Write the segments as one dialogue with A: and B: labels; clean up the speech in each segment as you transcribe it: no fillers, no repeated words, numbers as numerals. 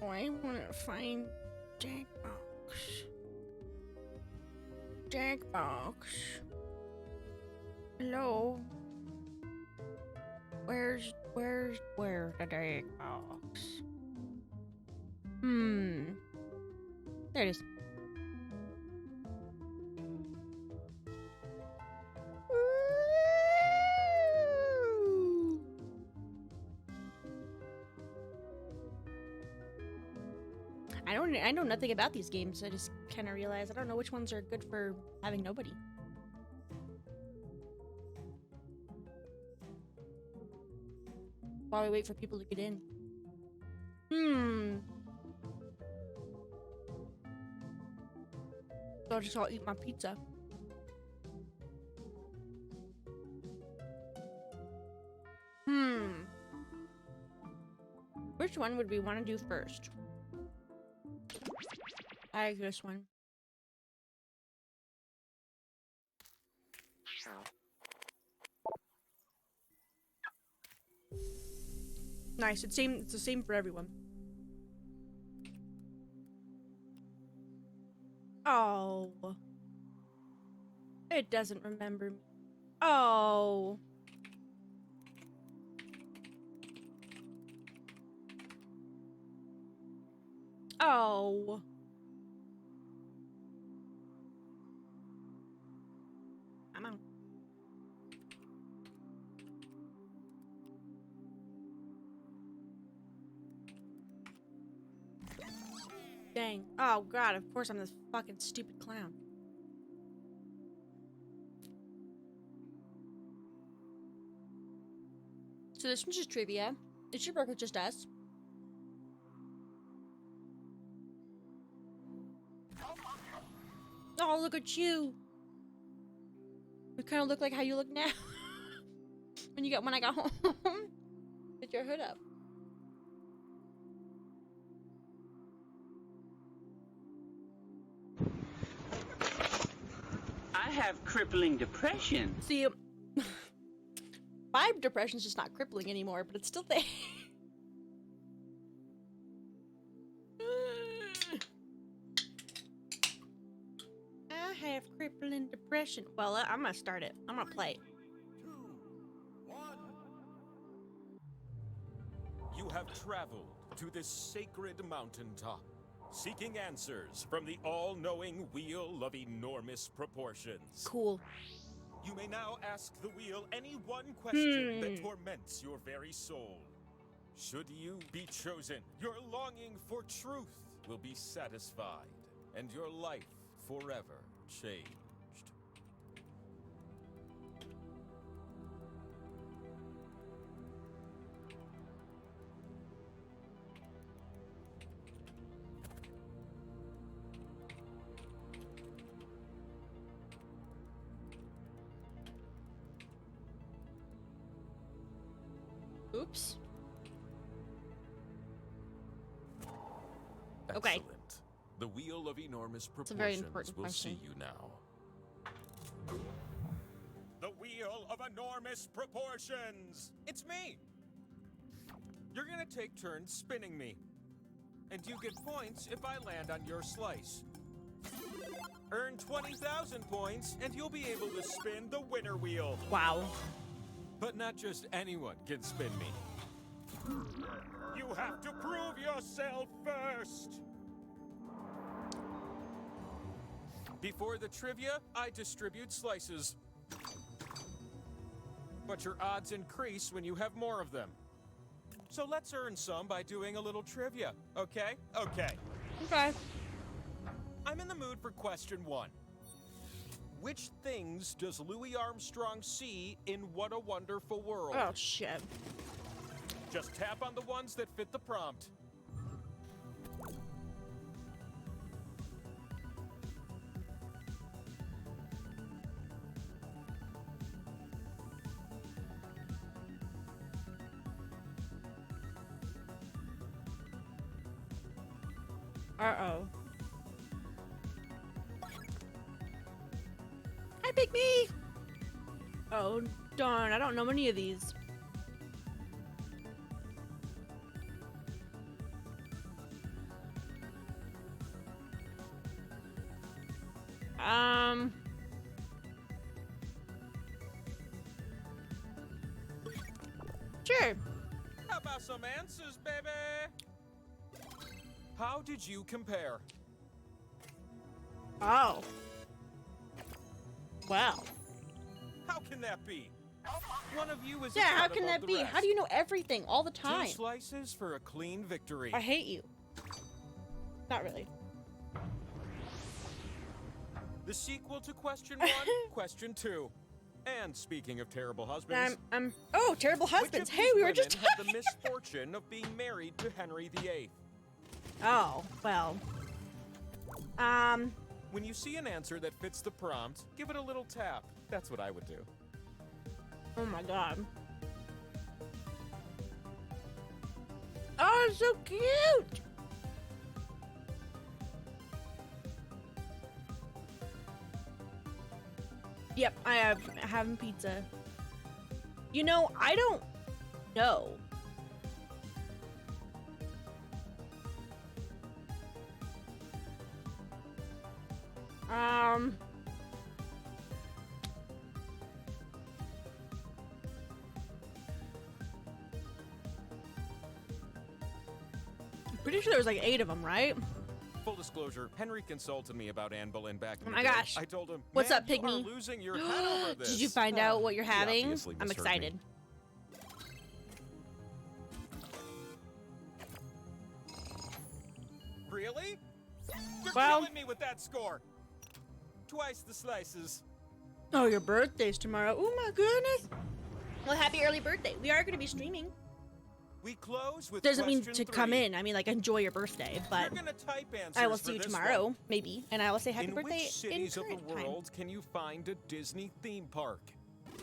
A: Oh, I want to find Jackbox. Jackbox. Hello? Where's the Jackbox? There it is. I know nothing about these games. I just kind of realized I don't know which ones are good for having nobody. While we wait for people to get in. So I'll eat my pizza. Which one would we want to do first? I like this one. Nice. It's the same for everyone. Oh. It doesn't remember me. Oh. Oh. I'm out. Dang. Oh god, of course I'm this fucking stupid clown. So this one's just trivia. It should work with just us. Oh, look at you. You kind of look like how you look now. when I got home. Put your hood up.
B: I have crippling depression.
A: See, my depression's just not crippling anymore, but it's still there. I have crippling depression. Well, I'm gonna start it. I'm gonna play.
C: 2, 1. You have traveled to this sacred mountaintop, seeking answers from the all-knowing wheel of enormous proportions.
A: Cool.
C: You may now ask the wheel any one question that torments your very soul. Should you be chosen, your longing for truth will be satisfied, and your life forever changed.
A: Oops.
C: Excellent.
A: Okay.
C: The wheel of enormous
A: It's a very
C: proportions
A: important
C: will
A: question.
C: see you now. The wheel of enormous proportions! It's me! You're gonna take turns spinning me. And you get points if I land on your slice. Earn 20,000 points and you'll be able to spin the winner wheel.
A: Wow.
C: But not just anyone can spin me. You have to prove yourself first! Before the trivia, I distribute slices. but your odds increase when you have more of them. So let's earn some by doing a little trivia, okay? Okay.
A: Okay.
C: I'm in the mood for question 1. Which things does Louis Armstrong see in What a Wonderful World?
A: Oh, shit.
C: Just tap on the ones that fit the prompt.
A: Uh-oh. Hi, pick me! Oh, darn. I don't know any of these. Sure.
C: How about some answers, baby? How did you compare?
A: Oh. Well.
C: How can that be? One of you is
A: Yeah, how
C: ahead
A: can
C: above
A: that
C: the
A: be?
C: rest.
A: How do you know everything all the time?
C: 2 slices for a clean victory.
A: I hate you. Not really.
C: The sequel to question 1, question 2. And speaking of terrible husbands,
A: oh, terrible
C: which of
A: husbands.
C: these
A: Hey, we were just
C: women had the misfortune of being married to Henry VIII.
A: Oh, well.
C: When you see an answer that fits the prompt, give it a little tap. That's what I would do.
A: Oh my god. Oh, it's so cute! Yep, I have having pizza. You know, I don't know. Pretty sure there was like 8 of them, right?
C: Full disclosure, Henry consulted me about Anne Boleyn back in
A: Oh
C: the
A: my
C: day.
A: gosh.
C: I told him,
A: What's
C: "Man,
A: up,
C: you
A: Pygmy?
C: are losing your head over this."
A: Did you find out what you're
C: He
A: having?
C: obviously
A: I'm
C: misheard me.
A: excited.
C: Really? You're
A: Well-
C: killing me with that score. Twice the slices.
A: Oh, your birthday's tomorrow. Oh my goodness. Well, happy early birthday. We are going to be streaming.
C: We close with
A: Doesn't mean
C: question
A: to come
C: 3.
A: in. I mean, like, enjoy your birthday, but
C: You're gonna type answers
A: I will
C: for
A: see you
C: this
A: tomorrow,
C: one.
A: maybe, and I will say happy
C: In
A: birthday
C: which cities
A: in
C: of the
A: current
C: world can you find a Disney theme park?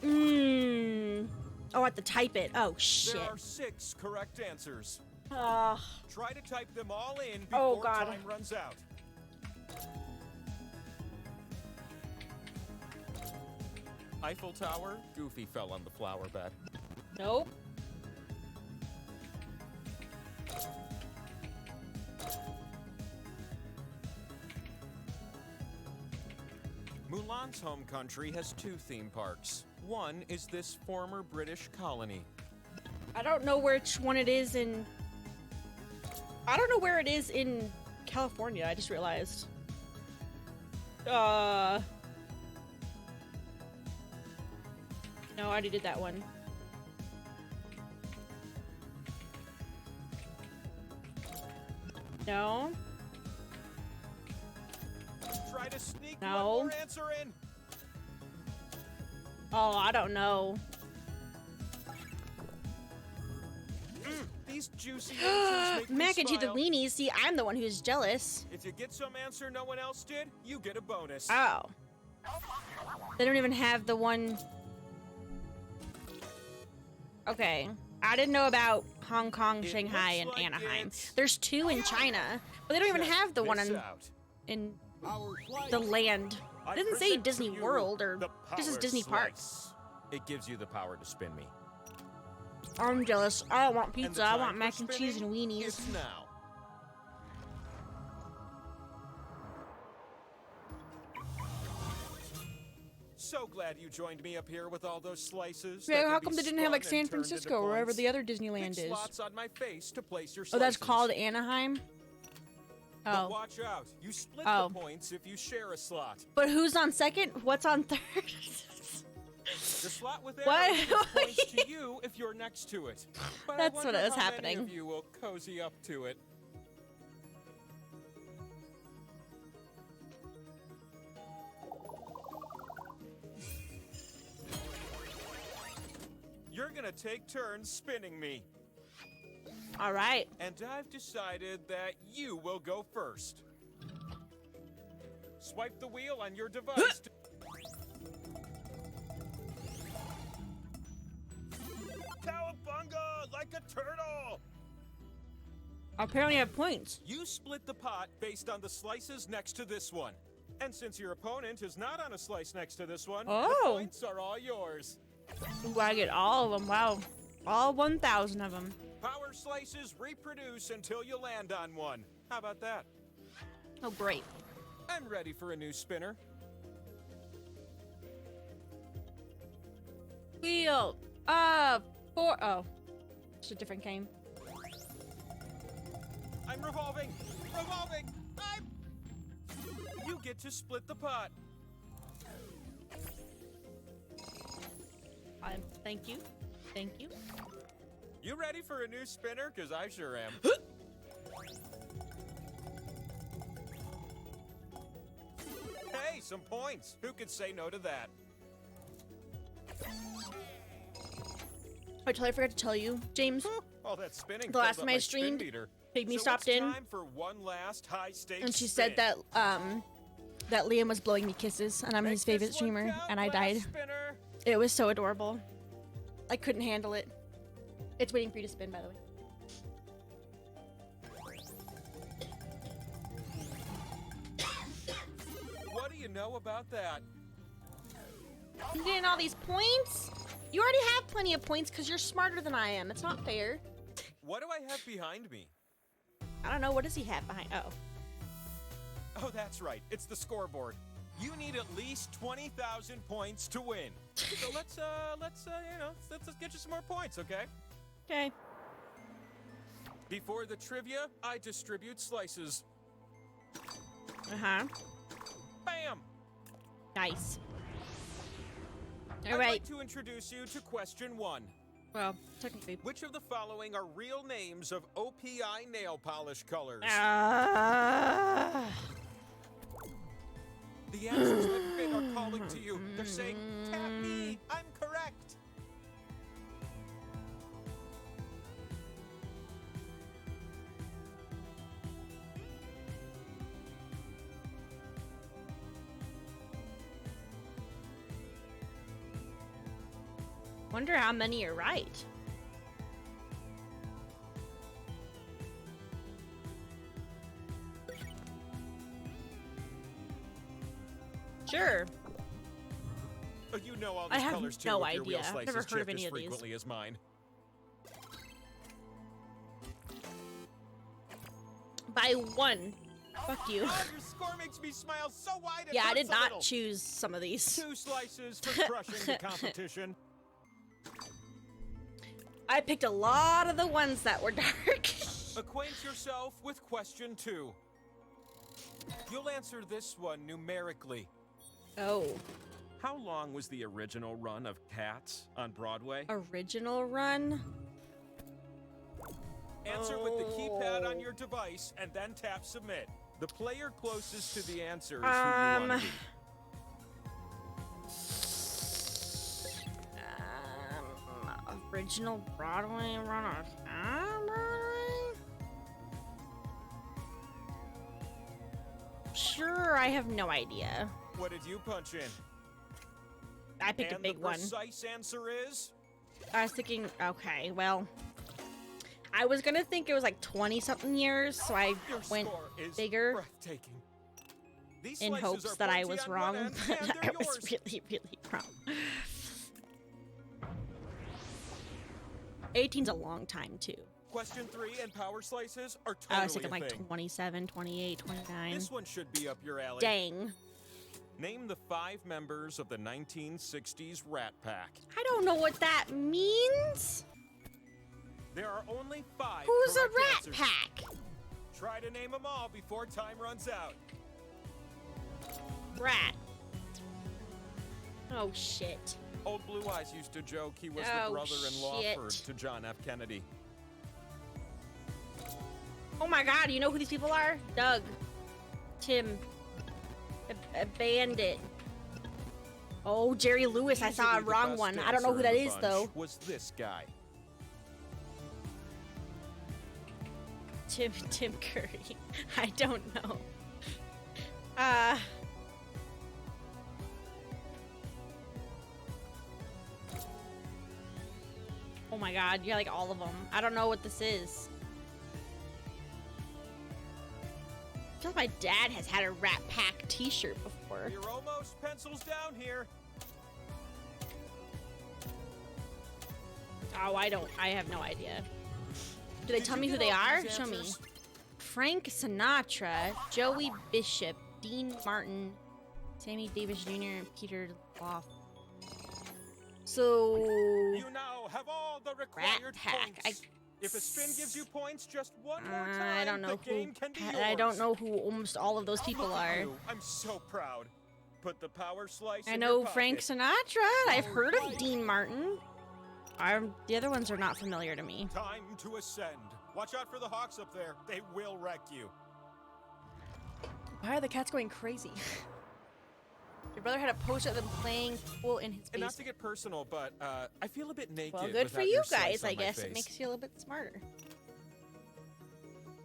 A: time. Oh, I have to type it. Oh, shit.
C: There are 6 correct answers.
A: Ugh.
C: Try to type them all in
A: Oh,
C: before
A: God.
C: time runs out. Eiffel Tower, Goofy fell on the flower bed.
A: Nope.
C: Mulan's home country has 2 theme parks. One is this former British colony.
A: I don't know which one it is in... I don't know where it is in California, I just realized. No, I already did that one. No.
C: Try to sneak
A: No.
C: one more answer in.
A: Oh, I don't know.
C: These juicy answers make me
A: Mac and cheese the
C: smile.
A: weenies. See, I'm the one who's jealous.
C: If you get some answer no one else did, you get a bonus.
A: Oh. They don't even have the one... Okay. I didn't know about Hong Kong,
C: It
A: Shanghai, and
C: looks like
A: Anaheim.
C: it's-
A: There's 2 in China, but they don't even
C: Check
A: have the one
C: this
A: in
C: out.
A: the land.
C: I
A: It doesn't say
C: present to
A: Disney
C: you
A: World or
C: the
A: this is
C: power
A: Disney
C: slice.
A: Parks.
C: It gives you the power to spin me.
A: I'm jealous. I don't want
C: And the
A: pizza. I
C: time
A: want
C: for
A: mac and cheese and
C: spinning
A: weenies.
C: is now. So glad you joined me up here with all those slices. that
A: Yeah,
C: can
A: how
C: be
A: come they didn't have like
C: spun and
A: San
C: turned into
A: Francisco or wherever
C: points.
A: the other Disneyland
C: Pick
A: is?
C: slots on my face to place your
A: Oh, that's
C: slices.
A: called Anaheim?
C: But
A: Oh.
C: watch out. You split
A: Oh.
C: the points if you share a slot.
A: But who's on second? What's on third?
C: The slot with
A: What?
C: arrows gives points to you if you're next to it. But
A: That's
C: I
A: what
C: wonder
A: is
C: how
A: happening.
C: Many of you will cozy up to it. You're gonna take turns spinning me.
A: All right.
C: And I've decided that you will go first. Swipe the wheel on your device to... Cowabunga, like a turtle!
A: Apparently I have points.
C: You split the pot based on the slices next to this one. And since your opponent is not on a slice next to this one, the points are all yours.
A: Ooh, I get all of them. Wow. All 1,000 of them.
C: Power slices reproduce until you land on one. How about that?
A: Oh, great.
C: I'm ready for a new spinner.
A: Wheel. Oh. It's a different game.
C: I'm revolving. Revolving. You get to split the pot.
A: Thank you. Thank you.
C: You ready for a new spinner? Because I sure am. Hey, some points. Who could say no to that?
A: I totally forgot to tell you, James.
C: All that spinning.
A: The last
C: filled up
A: time I
C: my spin
A: streamed,
C: meter.
A: Pygmy
C: So
A: stopped
C: it's
A: in,
C: time for one last high-stakes
A: and she
C: spin.
A: said that Liam was blowing me kisses, and I'm his
C: Make
A: favorite
C: this one
A: streamer,
C: count,
A: and I
C: last
A: died.
C: spinner.
A: It was so adorable. I couldn't handle it. It's waiting for you to spin, by the way.
C: What do you know about that?
A: You getting all these points? You already have plenty of points because you're smarter than I am. It's not fair.
C: What do I have behind me?
A: I don't know. What does he have behind? Oh.
C: Oh, that's right. It's the scoreboard. You need at least 20,000 points to win. So let's get you some more points, okay?
A: Okay.
C: Before the trivia, I distribute slices.
A: Uh-huh.
C: Bam!
A: Nice. All
C: I'd
A: right.
C: like to introduce you to question 1.
A: Well, technically.
C: Which of the following are real names of OPI nail polish colors? The answers that fit are calling to you. They're saying, tap me, I'm correct.
A: Wonder how many are right. Sure.
C: Oh, you know all
A: I
C: these
A: have
C: colors too.
A: no
C: If your
A: idea.
C: wheel
A: I've
C: slices
A: never heard
C: chip
A: of any
C: as
A: of these.
C: frequently as mine.
A: By 1. Fuck you.
C: Oh, your score makes me smile so wide it
A: Yeah, I
C: hurts
A: did
C: a
A: not
C: little.
A: choose some of these.
C: 2 slices for crushing the competition.
A: I picked a lot of the ones that were dark.
C: Acquaint yourself with question 2. You'll answer this one numerically.
A: Oh.
C: How long was the original run of Cats on Broadway?
A: Original run?
C: Answer with the keypad on your device and then tap submit. The player closest to the answer is who you want to be.
A: Original Broadway run of Broadway? Sure, I have no idea.
C: What did you punch in?
A: I picked a
C: And
A: big
C: the
A: one.
C: precise answer is...
A: I was thinking, okay, well, I was gonna think it was like 20-something years, so I
C: Your
A: went
C: score is
A: bigger
C: breathtaking. These
A: in
C: slices
A: hopes
C: are
A: that I
C: pointy
A: was
C: on
A: wrong,
C: one end,
A: but
C: and
A: I
C: they're
A: was
C: yours.
A: really, really wrong. 18's a long time, too.
C: Question 3 and power slices are
A: I was
C: totally
A: thinking
C: a
A: like
C: thing.
A: 27, 28, 29.
C: This one should be up your alley.
A: Dang.
C: Name the 5 members of the 1960s Rat Pack.
A: I don't know what that means.
C: There are only 5
A: Who's a
C: correct
A: rat
C: answers.
A: pack?
C: Try to name them all before time runs out.
A: Rat. Oh, shit.
C: Old Blue Eyes used to joke he was
A: Oh,
C: the brother-in-law
A: shit.
C: to John F. Kennedy.
A: Oh my god, you know who these people are? Doug. Tim. A bandit. Oh, Jerry Lewis. I saw a
C: Easily the
A: wrong
C: best
A: one. I don't know who
C: dancer
A: that
C: in the
A: is,
C: bunch
A: though.
C: Was this guy.
A: Tim Curry. I don't know. Oh my god, you got like all of them. I don't know what this is. I feel like my dad has had a Rat Pack t-shirt before.
C: You're almost pencils down here.
A: Oh, I have no idea. Do they
C: Did
A: tell
C: you
A: me who
C: get
A: they
C: all
A: are?
C: these
A: Show me.
C: answers?
A: Frank Sinatra, Joey Bishop, Dean Martin, Sammy Davis Jr., and Peter Loff. So...
C: You now have all the required
A: Pack.
C: points. If a spin gives you points just one more time,
A: I don't know
C: the game can be yours.
A: I don't know who almost all of those people
C: Look at
A: are.
C: you. I'm so proud. Put the power slice
A: I
C: in
A: know
C: your
A: Frank
C: pocket.
A: Sinatra. I've heard of Dean Martin. The other ones are not familiar to me.
C: Time to ascend. Watch out for the hawks up there. They will wreck you.
A: Why are the cats going crazy? Your brother had a poster of them playing pool in his
C: And not
A: basement.
C: to get personal, but I feel a bit naked.
A: Well, good for
C: without
A: you
C: your slice
A: guys,
C: on
A: I
C: my
A: guess. It
C: face.
A: makes you a little bit smarter.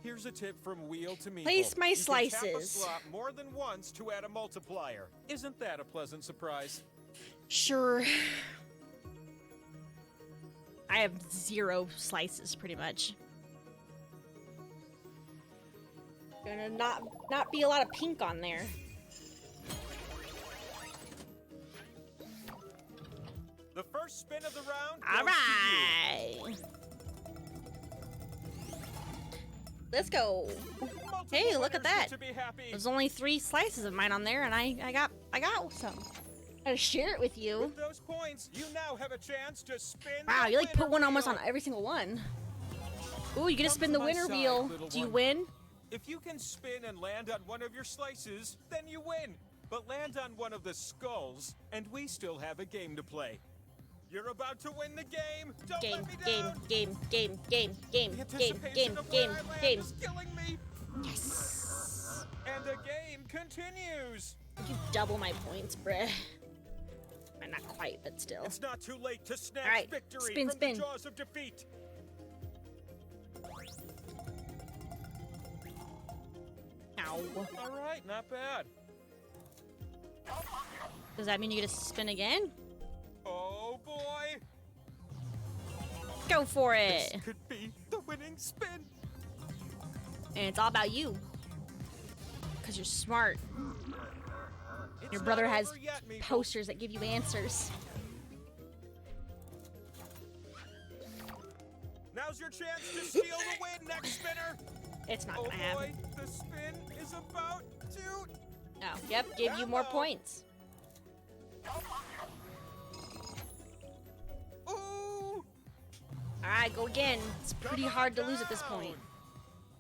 C: Here's a tip from Wheel to Meeple.
A: Place my
C: You can tap a
A: slices.
C: slot more than once to add a multiplier. Isn't that a pleasant surprise?
A: Sure. I have 0 slices, pretty much. Gonna not be a lot of pink on there.
C: The first spin of the round
A: All
C: goes to you.
A: right. Let's go.
C: Multiple
A: Hey, look at
C: winners
A: that.
C: get to be happy.
A: There's only 3 slices of mine on there, and I got some. I gotta share it with you.
C: With those points, you now have a chance to spin.
A: Wow,
C: the
A: you like put
C: winner
A: one almost
C: wheel.
A: on every single one. Ooh, you get to
C: Come
A: spin
C: to
A: the
C: my
A: winner
C: side,
A: wheel.
C: little
A: Do you
C: one.
A: win?
C: If you can spin and land on one of your slices, then you win. But land on one of the skulls, and we still have a game to play. You're about to win the game. Don't
A: Game,
C: let me
A: game,
C: down.
A: game, game, game,
C: The
A: game, game,
C: anticipation
A: game,
C: of where
A: game,
C: I land
A: game.
C: is killing me.
A: Yes.
C: And the game continues.
A: You double my points, bruh. Not quite, but still.
C: It's not too late to snatch
A: All right,
C: victory
A: spin,
C: from
A: spin.
C: the jaws of defeat.
A: Ow.
C: All right, not bad.
A: Does that mean you get to spin again?
C: Oh boy,
A: Go for
C: this
A: it.
C: could be the winning spin.
A: And it's all about you. Because you're smart.
C: It's
A: Your brother
C: not
A: has
C: over yet, Meeple.
A: posters that give you answers.
C: Now's your chance to steal the win, next spinner.
A: It's not
C: Oh
A: gonna happen.
C: boy, the spin is about to.
A: Oh, yep, give you more
C: Hello.
A: points.
C: Ooh!
A: Alright, go again. It's pretty
C: Come on
A: hard to lose at this point.
C: down.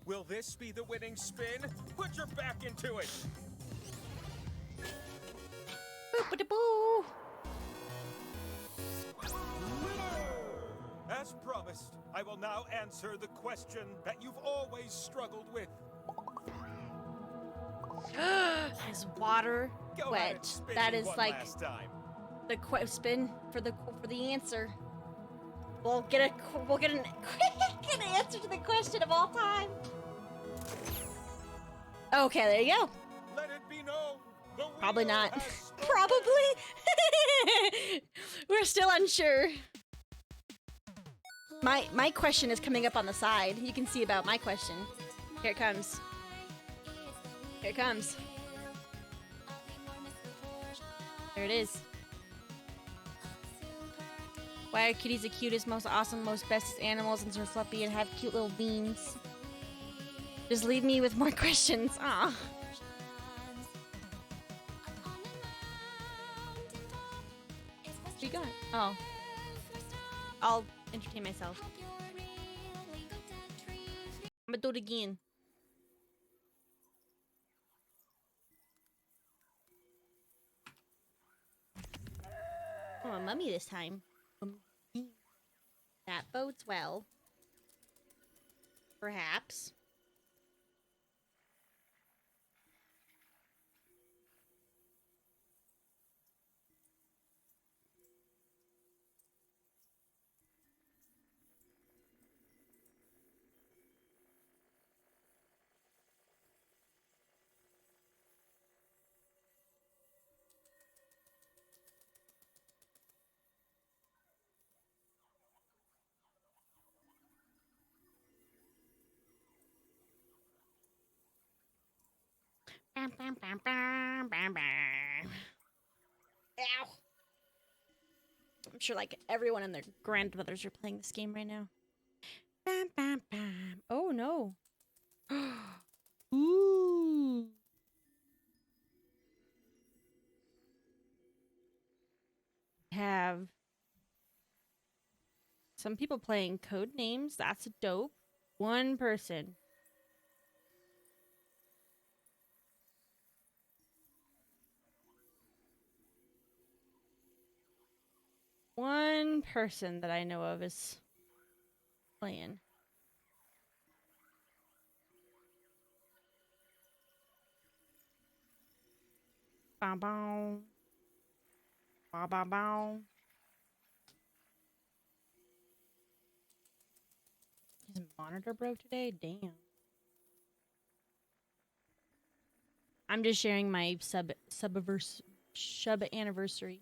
C: Will this be the winning spin? Put your back into it.
A: Boop-a-da-boo.
C: As promised, I will now answer the question that you've always struggled with.
A: Is water
C: Go ahead and
A: wet?
C: spin
A: That
C: me
A: is
C: one
A: like
C: last time.
A: the spin for the answer. We'll get an an answer to the question of all time. Okay, there you go.
C: Let it be known. The
A: Probably
C: wheel
A: not.
C: has spoken.
A: Probably. We're still unsure. My question is coming up on the side. You can see about my question. Here it comes. Here it comes. There it is. Why are kitties the cutest, most awesome, most bestest animals and so fluffy and have cute little beans? Just leave me with more questions. Aw. What you got? Oh. I'll entertain myself. I'm gonna do it again. a mummy this time. That bodes well. Perhaps. Bam, bam, bam, bam, bam, bam. Ow. I'm sure like everyone and their grandmothers are playing this game right now. Bam, bam, bam. Oh no. Ooh. Have some people playing code names. That's dope. One person. One person that I know of is playing. Bow bow. Bow bow bow. His monitor broke today? Damn. I'm just sharing my sub anniversary.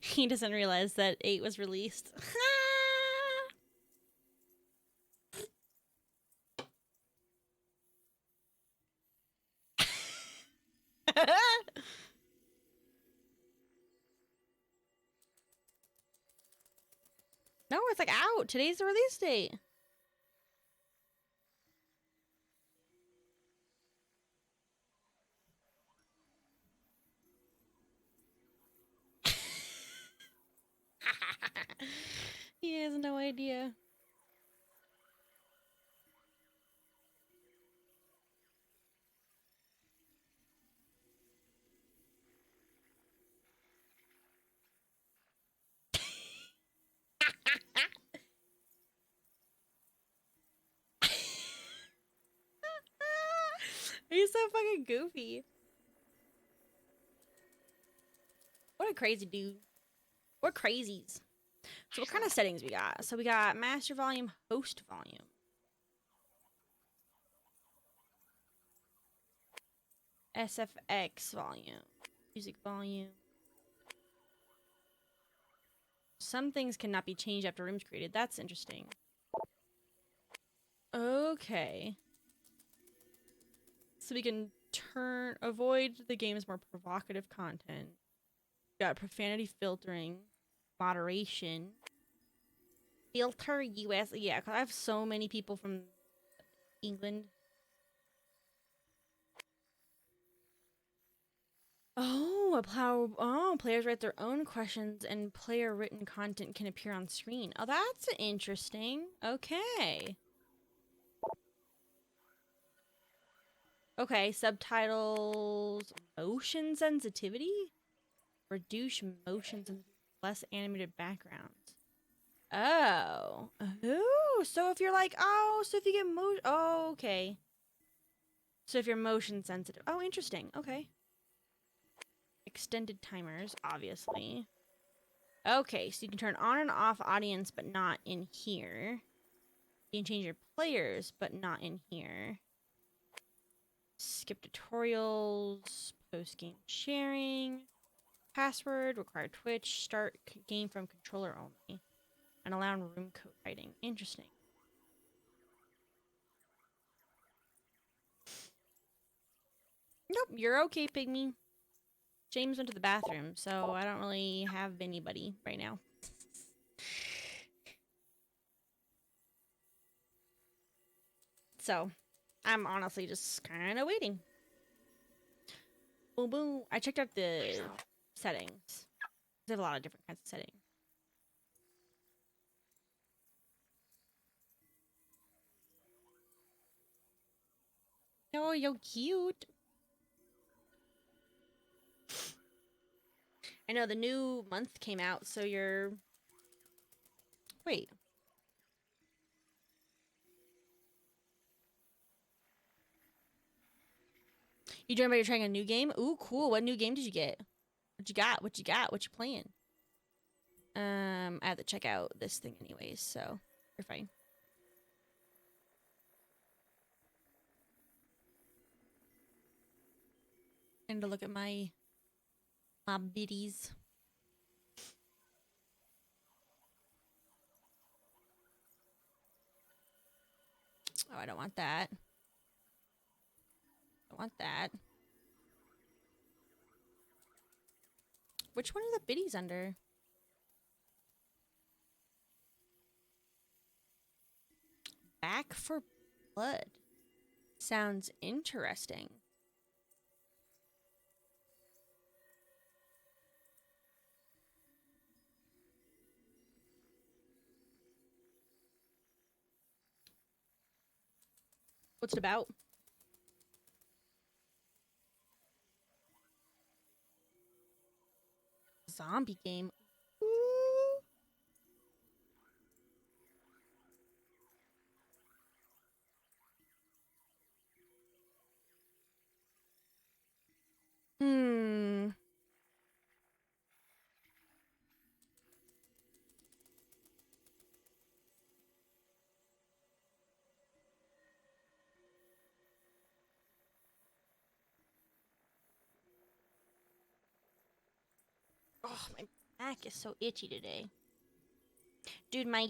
A: He doesn't realize that 8 was released. No, it's like out. Today's the release date. He has no idea. He's so fucking goofy. What a crazy dude. We're crazies. So what kind of settings we got? So we got master volume, host volume. SFX volume. Music volume. Some things cannot be changed after rooms created. That's interesting. Okay. So we can avoid the game's more provocative content. Got profanity filtering, moderation, filter US. Yeah, cause I have so many people from England. Players write their own questions and player written content can appear on screen. Oh, that's interesting. Okay. Okay, subtitles, motion sensitivity? Reduce motions and less animated backgrounds. Oh. Oh, so if you're like, so if you get okay. So if you're motion sensitive. Oh, interesting. Okay. Extended timers, obviously. Okay, so you can turn on and off audience, but not in here. You can change your players, but not in here. Skip tutorials, post-game sharing, password, require Twitch, start game from controller only, and allow room code writing. Interesting. Nope, you're okay, Pygmy. James went to the bathroom, so I don't really have anybody right now. So, I'm honestly just kind of waiting. Boom, boom. I checked out the settings. They have a lot of different kinds of settings. Oh, you're cute. I know the new month came out, so you're... Wait. You joined by you're trying a new game? Ooh, cool. What new game did you get? What you got? What you got? What you playing? I have to check out this thing anyways, so you're fine. And to look at my biddies. Oh, I don't want that. I want that. Which one are the biddies under? Back for Blood. Sounds interesting. What's it about? Zombie game. Ooh. Hmm. Oh, my back is so itchy today. Dude, my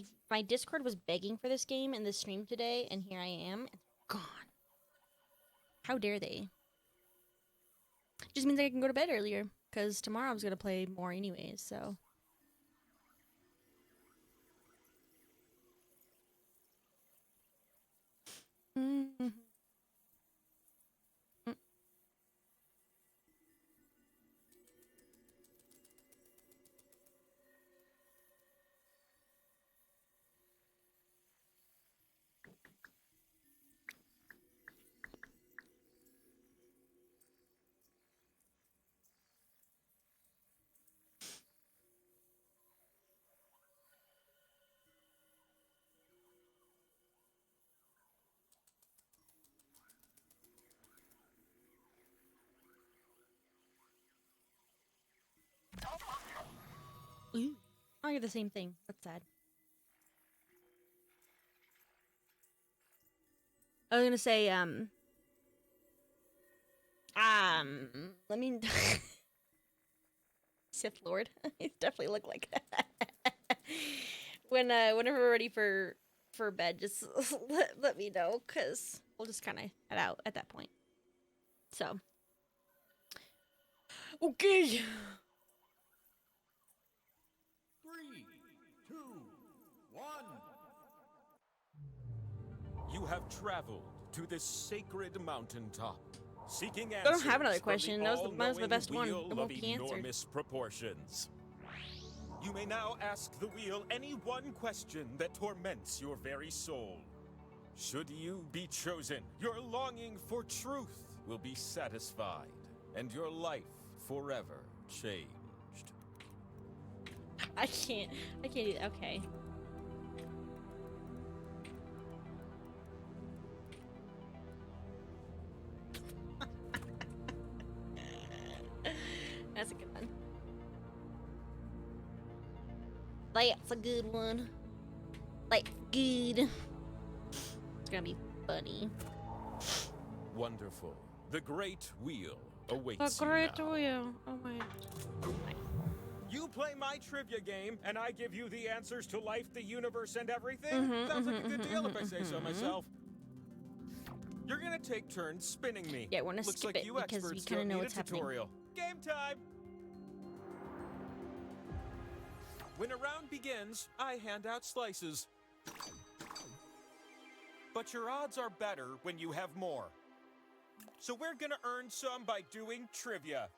A: Discord was begging for this game in the stream today, and here I am. It's gone. How dare they? Just means I can go to bed earlier, because tomorrow I was going to play more anyways, so... Mm-hmm. Ooh. Oh, you're the same thing. That's sad. I was gonna say, let me... Sith Lord. He definitely look like that. Whenever we're ready for bed, just let me know, because we'll just kind of head out at that point. So. Okay.
C: 3, 2, 1. You have traveled to this sacred mountaintop, seeking answers.
A: I don't have another question. That was the best one.
C: Wheel
A: It won't
C: of
A: be answered.
C: enormous proportions. You may now ask the wheel any one question that torments your very soul. Should you be chosen, your longing for truth will be satisfied, and your life forever changed.
A: I can't do that. Okay. That's a good one. That's a good one. Like, good. It's gonna be funny.
C: Wonderful. The great wheel awaits
A: The
C: you
A: great
C: now.
A: wheel. Oh my.
C: You play my trivia game, and I give you the answers to life, the universe, and everything? Sounds like a good deal if I say so myself. You're gonna take turns spinning me.
A: Yeah, we're gonna
C: Looks
A: skip
C: like
A: it
C: you
A: because we
C: experts
A: kind of
C: don't
A: know
C: need
A: what's
C: a
A: happening.
C: tutorial. Game time! When a round begins, I hand out slices. But your odds are better when you have more. So we're gonna earn some by doing trivia.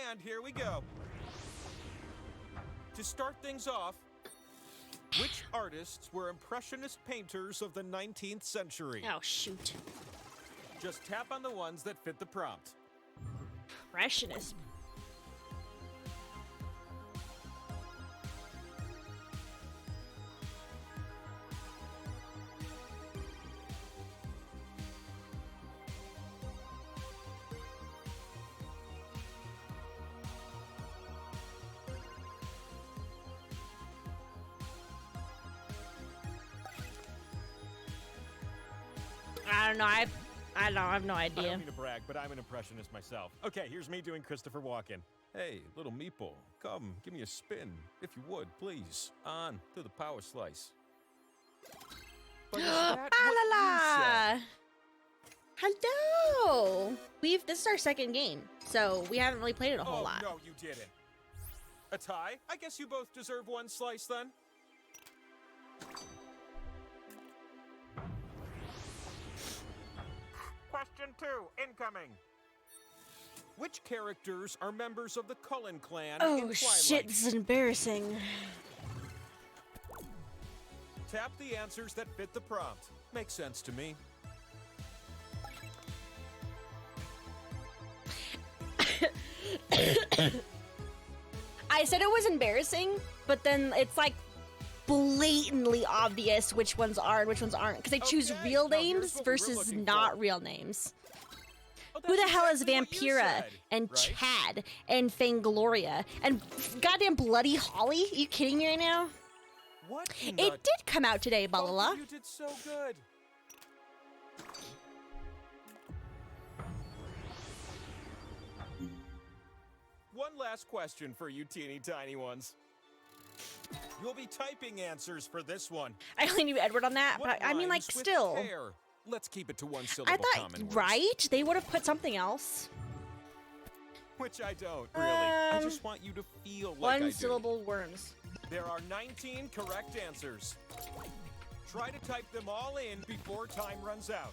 C: And here we go. To start things off, which artists were Impressionist painters of the 19th century?
A: Oh, shoot.
C: Just tap on the ones that fit the prompt.
A: Impressionist. I don't know. I have no
C: I
A: idea.
C: don't mean to brag, but I'm an impressionist myself. Okay, here's me doing Christopher Walken. Hey, little meeple, come, give me a spin, if you would, please. On to the power slice. But is that what you said?
A: Hello. This is our second game, so we haven't really played it a whole lot.
C: No, you didn't. A tie? I guess you both deserve one slice then. Question 2, incoming. Which characters are members of the Cullen clan in
A: Oh
C: Twilight?
A: shit, this is embarrassing.
C: Tap the answers that fit the prompt. Makes sense to me.
A: I said it was embarrassing, but then it's like blatantly obvious which ones are and which ones aren't, because they choose
C: Okay,
A: real
C: now here's
A: names
C: what we were
A: versus
C: looking
A: not
C: for.
A: real names.
C: Oh,
A: Who the
C: that's
A: hell is
C: exactly what you
A: Vampira
C: said,
A: and
C: right?
A: Chad and Fangloria and goddamn Bloody Holly? Are you kidding me right now?
C: What in
A: It
C: the...
A: did come out today,
C: Both of
A: Balala.
C: you did so good. One last question for you teeny tiny ones. You'll be typing answers for this one.
A: I only knew Edward on that,
C: What
A: but I mean, like,
C: rhymes with
A: still.
C: hair? Let's keep it to one syllable
A: I thought,
C: common words.
A: right? They would have put something else.
C: Which I don't, really. I just want you to feel like I
A: One
C: do.
A: syllable worms.
C: There are 19 correct answers. Try to type them all in before time runs out.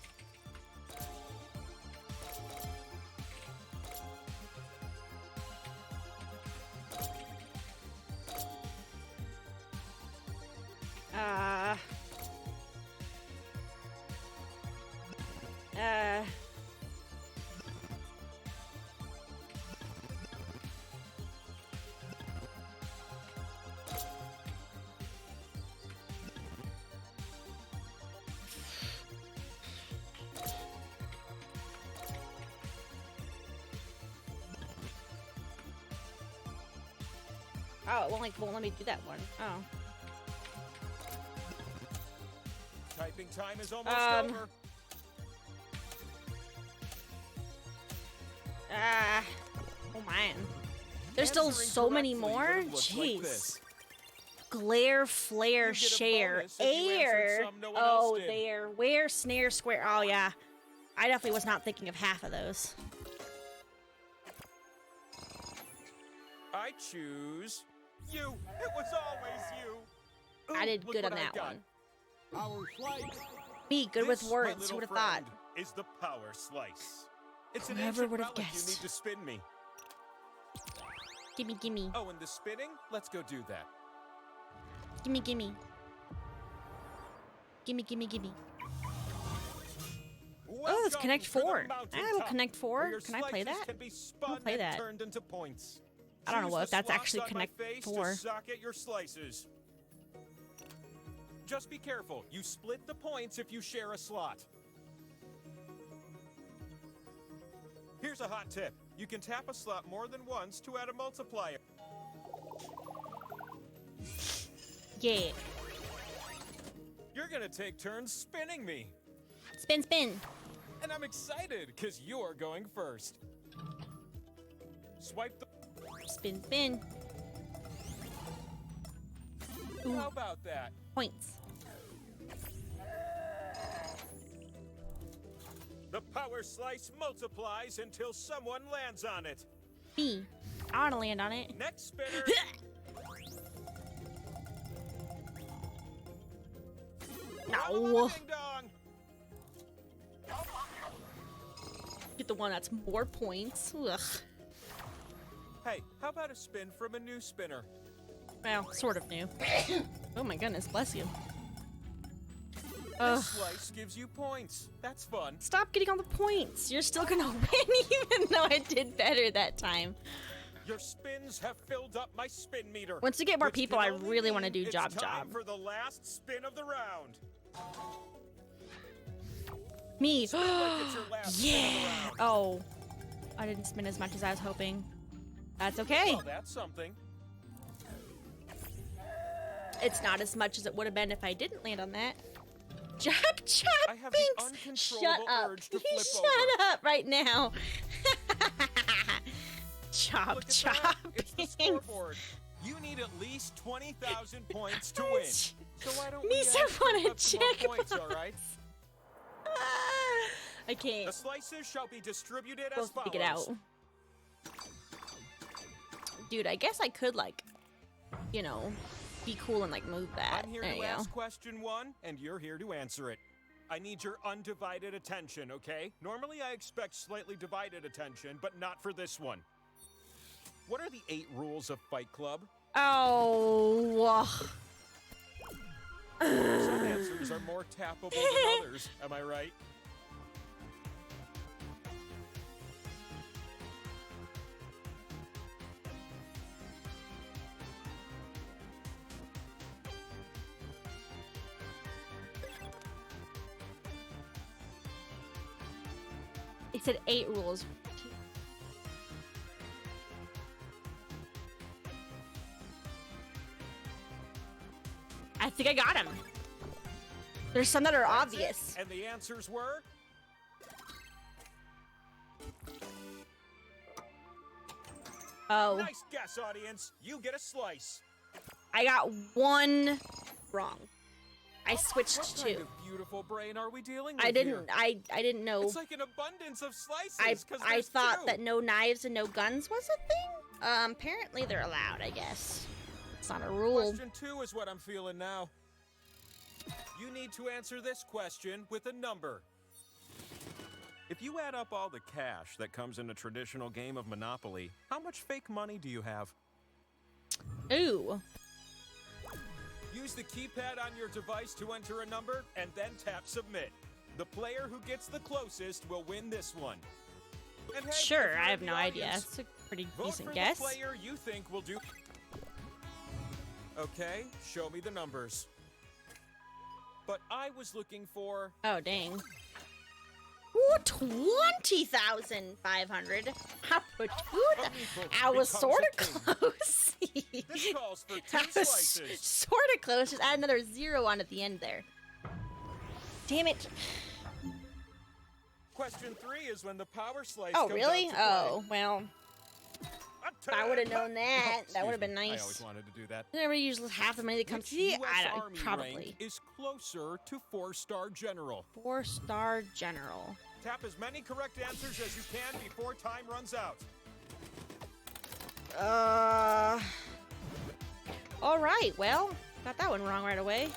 A: Uh. Oh, it won't let me do that one. Oh.
C: Typing time is almost over.
A: Oh man. There's still
C: Answering
A: so many
C: correctly
A: more?
C: would've looked like
A: Jeez.
C: this.
A: Glare, flare,
C: You get a
A: share,
C: bonus if you answered
A: air.
C: some no one
A: Oh,
C: else did.
A: there. Where, snare, square. Oh, yeah. I definitely was not thinking of half of those.
C: I choose you. It was always you.
A: I did
C: Look
A: good on
C: what I
A: that
C: got.
A: one.
B: Power slice.
A: Me, good
C: This,
A: with
C: my
A: words. Who
C: little
A: would have thought?
C: friend, is the power slice. It's an
A: Whoever
C: ancient
A: would've
C: relic you
A: guessed.
C: need to spin me.
A: Gimme, gimme.
C: Oh, and the spinning? Let's go do that.
A: Gimme, gimme. Gimme, gimme, gimme. Oh, it's
C: Welcome
A: Connect
C: to the
A: 4. I have a
C: mountaintop,
A: Connect
C: where
A: 4.
C: your
A: Can I play
C: slices
A: that?
C: Can be spun
A: play
C: and
A: that.
C: turned into points.
A: I don't know
C: Choose
A: what
C: the
A: if that's
C: slots
A: actually
C: on my
A: Connect
C: face
A: 4.
C: to socket your slices. Just be careful. You split the points if you share a slot. Here's a hot tip. You can tap a slot more than once to add a multiplier.
A: Yeah.
C: You're gonna take turns spinning me.
A: Spin, spin.
C: And I'm excited, because you're going first. Swipe the...
A: Spin, spin.
C: How about that?
A: Points.
C: The power slice multiplies until someone lands on it.
A: Me. I want to land on it.
C: Next spinner.
A: No.
C: Ding dong.
A: get the one that's more points. Ugh.
C: Hey, how about a spin from a new spinner?
A: Well, sort of new. Oh my goodness, bless you.
C: This slice gives you points. That's fun.
A: Stop getting all the points. You're still gonna win even though I did better that time.
C: Your spins have filled up my spin meter.
A: Once we get more
C: which
A: people,
C: can
A: I
C: only
A: really want to
C: mean
A: do
C: it's
A: job.
C: time for the last spin of the round.
A: Me.
C: Spin like it's your last spin of the
A: Yeah.
C: round.
A: Oh, I didn't spin as much as I was hoping. That's okay.
C: Well, that's something.
A: It's not as much as it would have been if I didn't land on that. Chop, chop,
C: I have the
A: Binks.
C: uncontrollable
A: Shut up.
C: urge to
A: You
C: flip
A: shut
C: over.
A: up right now. Chop,
C: Look at
A: chop,
C: that. It's the
A: Binks.
C: scoreboard. You need at least 20,000 points to win. So why don't we
A: Nisa
C: add
A: wanted
C: up some more points, all right?
A: I can't.
C: The slices shall be distributed as
A: Both
C: follows.
A: pick it out. Dude, I guess I could, like, you know, be cool and, like, move that.
C: I'm here
A: There
C: to
A: you go.
C: ask question 1, and you're here to answer it. I need your undivided attention, okay? Normally I expect slightly divided attention, but not for this one. What are the 8 rules of Fight Club?
A: Oh.
C: Some answers are more tappable than others, am I right?
A: It said 8 rules. I think I got him. There's some that are
C: That's
A: obvious.
C: it. And the answers were?
A: Oh,
C: Nice guess, audience. You get a slice.
A: I got one wrong. I
C: What
A: switched
C: kind
A: two.
C: of beautiful brain are we dealing with
A: I
C: here?
A: didn't. I didn't know.
C: It's like an abundance of slices.
A: I
C: 'Cause
A: thought
C: there's
A: that
C: two.
A: no knives and no guns was a thing. Apparently they're allowed. I guess it's not a rule.
C: Question 2 is what I'm feeling now. You need to answer this question with a number. If you add up all the cash that comes in a traditional game of Monopoly, how much fake money do you have?
A: Ooh.
C: Use the keypad on your device to enter a number and then tap submit. The player who gets the closest will win this one. And hey, if
A: Sure,
C: you're
A: I
C: in
A: have
C: the
A: no idea.
C: audience,
A: It's a pretty
C: vote
A: decent
C: for
A: guess.
C: the player you think will do. Okay, show me the numbers. But I was looking for
A: Oh dang. Ooh, 20,500. I was sort of close.
C: this calls for 2
A: I was
C: slices.
A: sort of close. Just add another 0 on at the end there. Damn it.
C: Question 3 is when the power slice
A: Oh
C: comes
A: really?
C: out to
A: Oh well.
C: play.
A: If I would have known that,
C: Oh,
A: that would have
C: excuse
A: been
C: me. I
A: nice.
C: always wanted to do that.
A: I never usually half the money that comes
C: Which
A: to you.
C: US
A: I don't.
C: Army
A: Probably.
C: rank is closer to 4-star general?
A: 4-star general.
C: Tap as many correct answers as you can before time runs out.
A: All right. Well, got that one wrong right away.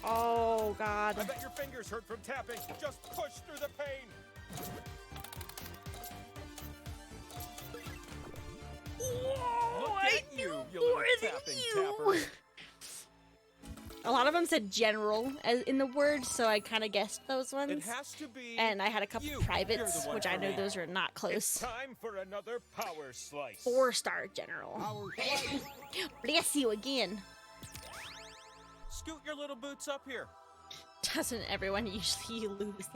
A: Oh God.
C: I bet your fingers hurt from tapping. Just push through the pain. Look at you, you little tapping tapper.
A: A lot of them said general as in the word, so I kind of guessed those
C: It
A: ones.
C: has to be.
A: And I had a couple
C: you. You're
A: privates,
C: the one
A: which I
C: for
A: know
C: me.
A: those are not
C: It's
A: close.
C: time for another power slice.
A: 4-star general.
B: Our slice.
A: Bless you again.
C: Scoot your little boots up here.
A: Doesn't everyone usually lose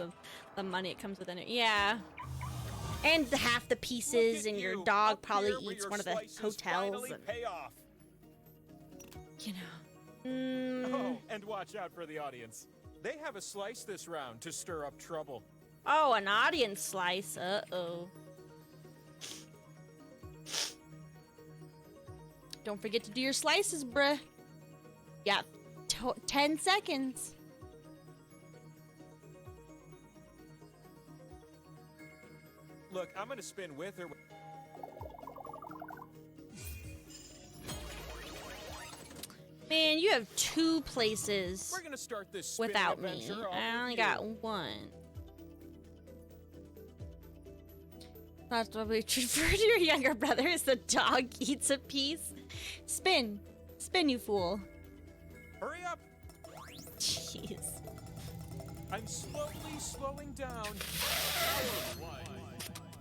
A: the money it comes with in it? Yeah. And half the pieces,
C: Look at
A: and your
C: you,
A: dog
C: up
A: probably
C: here where
A: eats
C: your
A: one of the
C: slices
A: hotels.
C: finally
A: And,
C: pay off.
A: you know.
C: Oh, and watch out for the audience. They have a slice this round to stir up trouble.
A: Oh, an audience slice. Uh-oh. Don't forget to do your slices, bruh. Yeah, 10 seconds.
C: Look, I'm gonna spin with or
A: Man, you have 2 places
C: We're gonna start this spinning
A: without me.
C: adventure off
A: I
C: with
A: only
C: you.
A: got 1. That's probably refer to your younger brother as the dog eats a piece. Spin. Spin, you fool.
C: Hurry up!
A: Jeez.
C: I'm slowly slowing down. Power slice.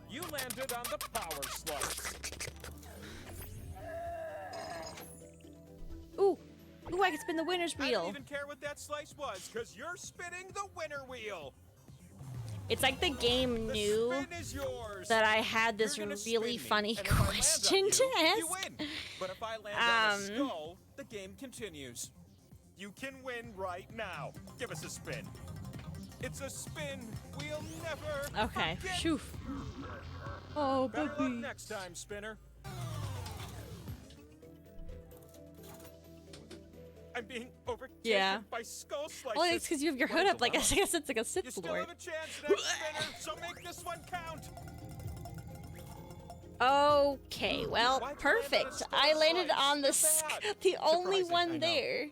C: You landed on the power slice.
A: Ooh. Ooh, I can spin the winner's
C: I
A: wheel.
C: don't even care what that slice was, because you're spinning the winner wheel.
A: It's like the game
C: The
A: knew
C: spin is yours.
A: that I had this
C: You're gonna
A: really
C: spin me,
A: funny
C: and if I land on
A: question
C: you,
A: to
C: you
A: ask.
C: win. But if I land on a skull, the game continues. You can win right now. Give us a spin. It's a spin we'll never
A: Okay.
C: forget.
A: Phew. Oh,
C: Better luck
A: puppy.
C: next time, spinner. I'm being overtaken
A: Yeah.
C: by skull slices.
A: Well, it's because you have your
C: What
A: hood
C: a
A: up like I
C: dilemma.
A: guess it's like a Sith
C: You still
A: Lord.
C: have a chance next, spinner, so make this one count.
A: Okay, well,
C: Why'd you land on a
A: perfect.
C: skull
A: I landed
C: slice?
A: on the
C: You're bad.
A: the only
C: Surprising, I
A: one
C: know.
A: there.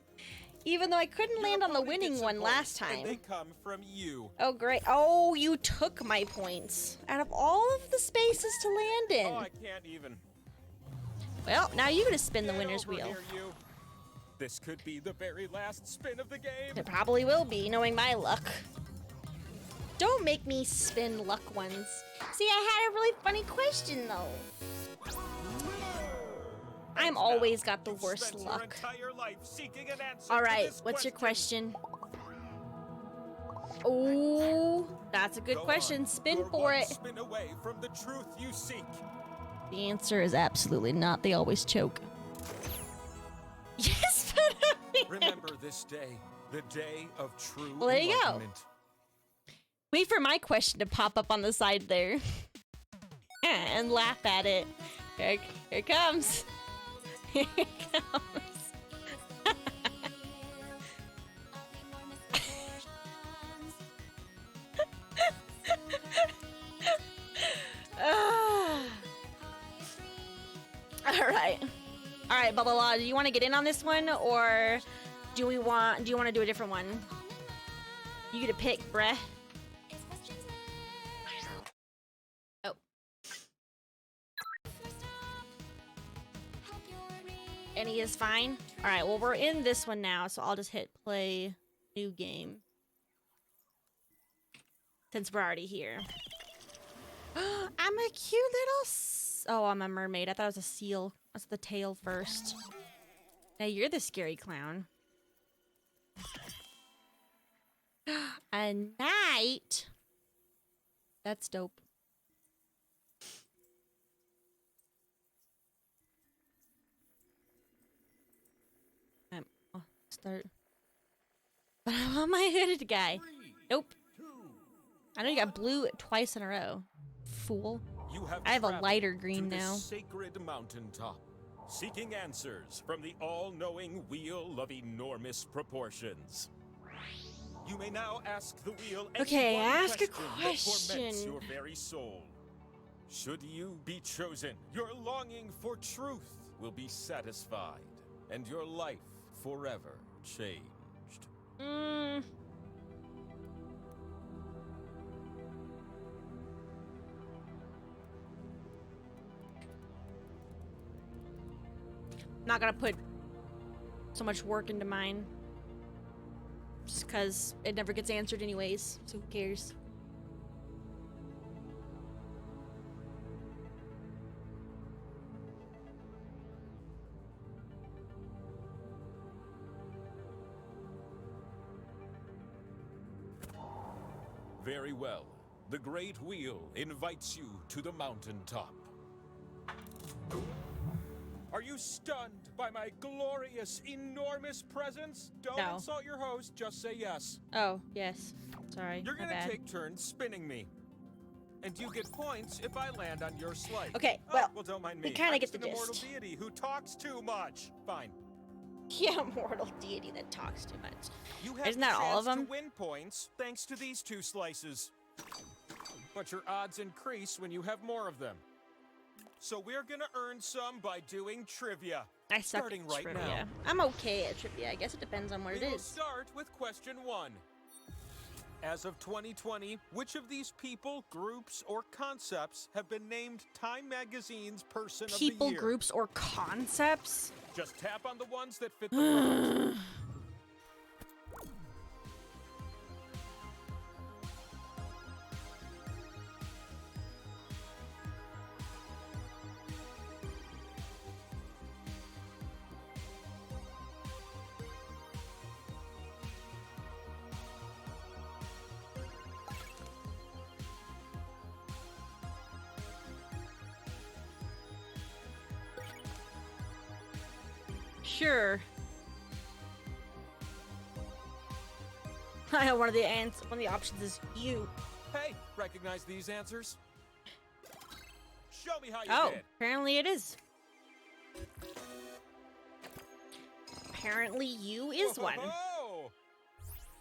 A: Even though I couldn't
C: Your
A: land on the
C: opponent
A: winning
C: gets a
A: one
C: point,
A: last
C: And they
A: time.
C: come from you.
A: Oh, great. Oh, you took my points. Out of all of the spaces to land in.
C: Oh, I can't even.
A: Well, now you gotta spin the
C: Get
A: winner's
C: over
A: wheel.
C: here, you. This could be the very last spin of the game.
A: It probably will be, knowing my luck. Don't make me spin luck ones. See, I had a really funny question, though. I'm always got the
C: You've
A: worst
C: spent
A: luck.
C: Your entire life seeking an answer
A: All
C: to
A: right,
C: this
A: what's your question? Oh, that's a good
C: Go
A: question.
C: on.
A: Spin
C: You're
A: for
C: one
A: it.
C: Spin away from the truth you seek.
A: The answer is absolutely not. They always choke. Yes, but
C: Remember this day, the day of true
A: Well, there you go.
C: enlightenment.
A: wait for my question to pop up on the side there. And laugh at it. Here it comes. Here it comes. All right, blah blah blah. Do you want to get in on this one, or do you want to do a different one? You get to pick, bruh. Oh. Any is fine. All right. Well, we're in this one now, so I'll just hit play new game since we're already here. I'm a cute little. Oh, I'm a mermaid. I thought it was a seal. That's the tail first. Now you're the scary clown. A knight. That's dope. I'll start. But I'm on my hooded guy. Nope. I know you got blue twice in a row. Fool.
C: You have
A: I have a
C: traveled
A: lighter green
C: to this
A: now.
C: sacred mountaintop, seeking answers from the all-knowing wheel of enormous proportions. You may now ask the wheel any
A: Okay,
C: one
A: ask a
C: that torments
A: question.
C: your very soul. Should you be chosen, your longing for truth will be satisfied, and your life forever changed.
A: Not gonna put so much work into mine. Just because it never gets answered anyways, so who cares?
C: Very well. The Great Wheel invites you to the mountaintop. Are you stunned by my glorious, enormous presence? Don't
A: No.
C: insult your host, just say yes.
A: Oh, yes. Sorry,
C: You're
A: my
C: gonna
A: bad.
C: take turns spinning me. And you get points if I land on your slice.
A: Okay,
C: Oh,
A: well,
C: well, don't mind
A: we
C: me.
A: kinda
C: I'm
A: get
C: just
A: the
C: an immortal
A: gist.
C: deity who talks too much. Fine.
A: Yeah, mortal deity that talks too much.
C: You have
A: Isn't
C: the
A: that all
C: chance
A: of them?
C: to win points thanks to these 2 slices. But your odds increase when you have more of them. So we're gonna earn some by doing trivia.
A: I suck
C: Starting
A: at
C: right
A: trivia.
C: now.
A: I'm okay at trivia. I guess it depends on what
C: We
A: it
C: will
A: is.
C: start with question 1. As of 2020, which of these people, groups, or concepts have been named Time Magazine's Person of the Year?
A: People, groups, or concepts?
C: Just tap on the ones that fit the prompt.
A: Sure. I know one of the options is you.
C: Hey, recognize these answers? Show me how you
A: Oh,
C: did.
A: apparently it is. Apparently you is one.
C: Whoa!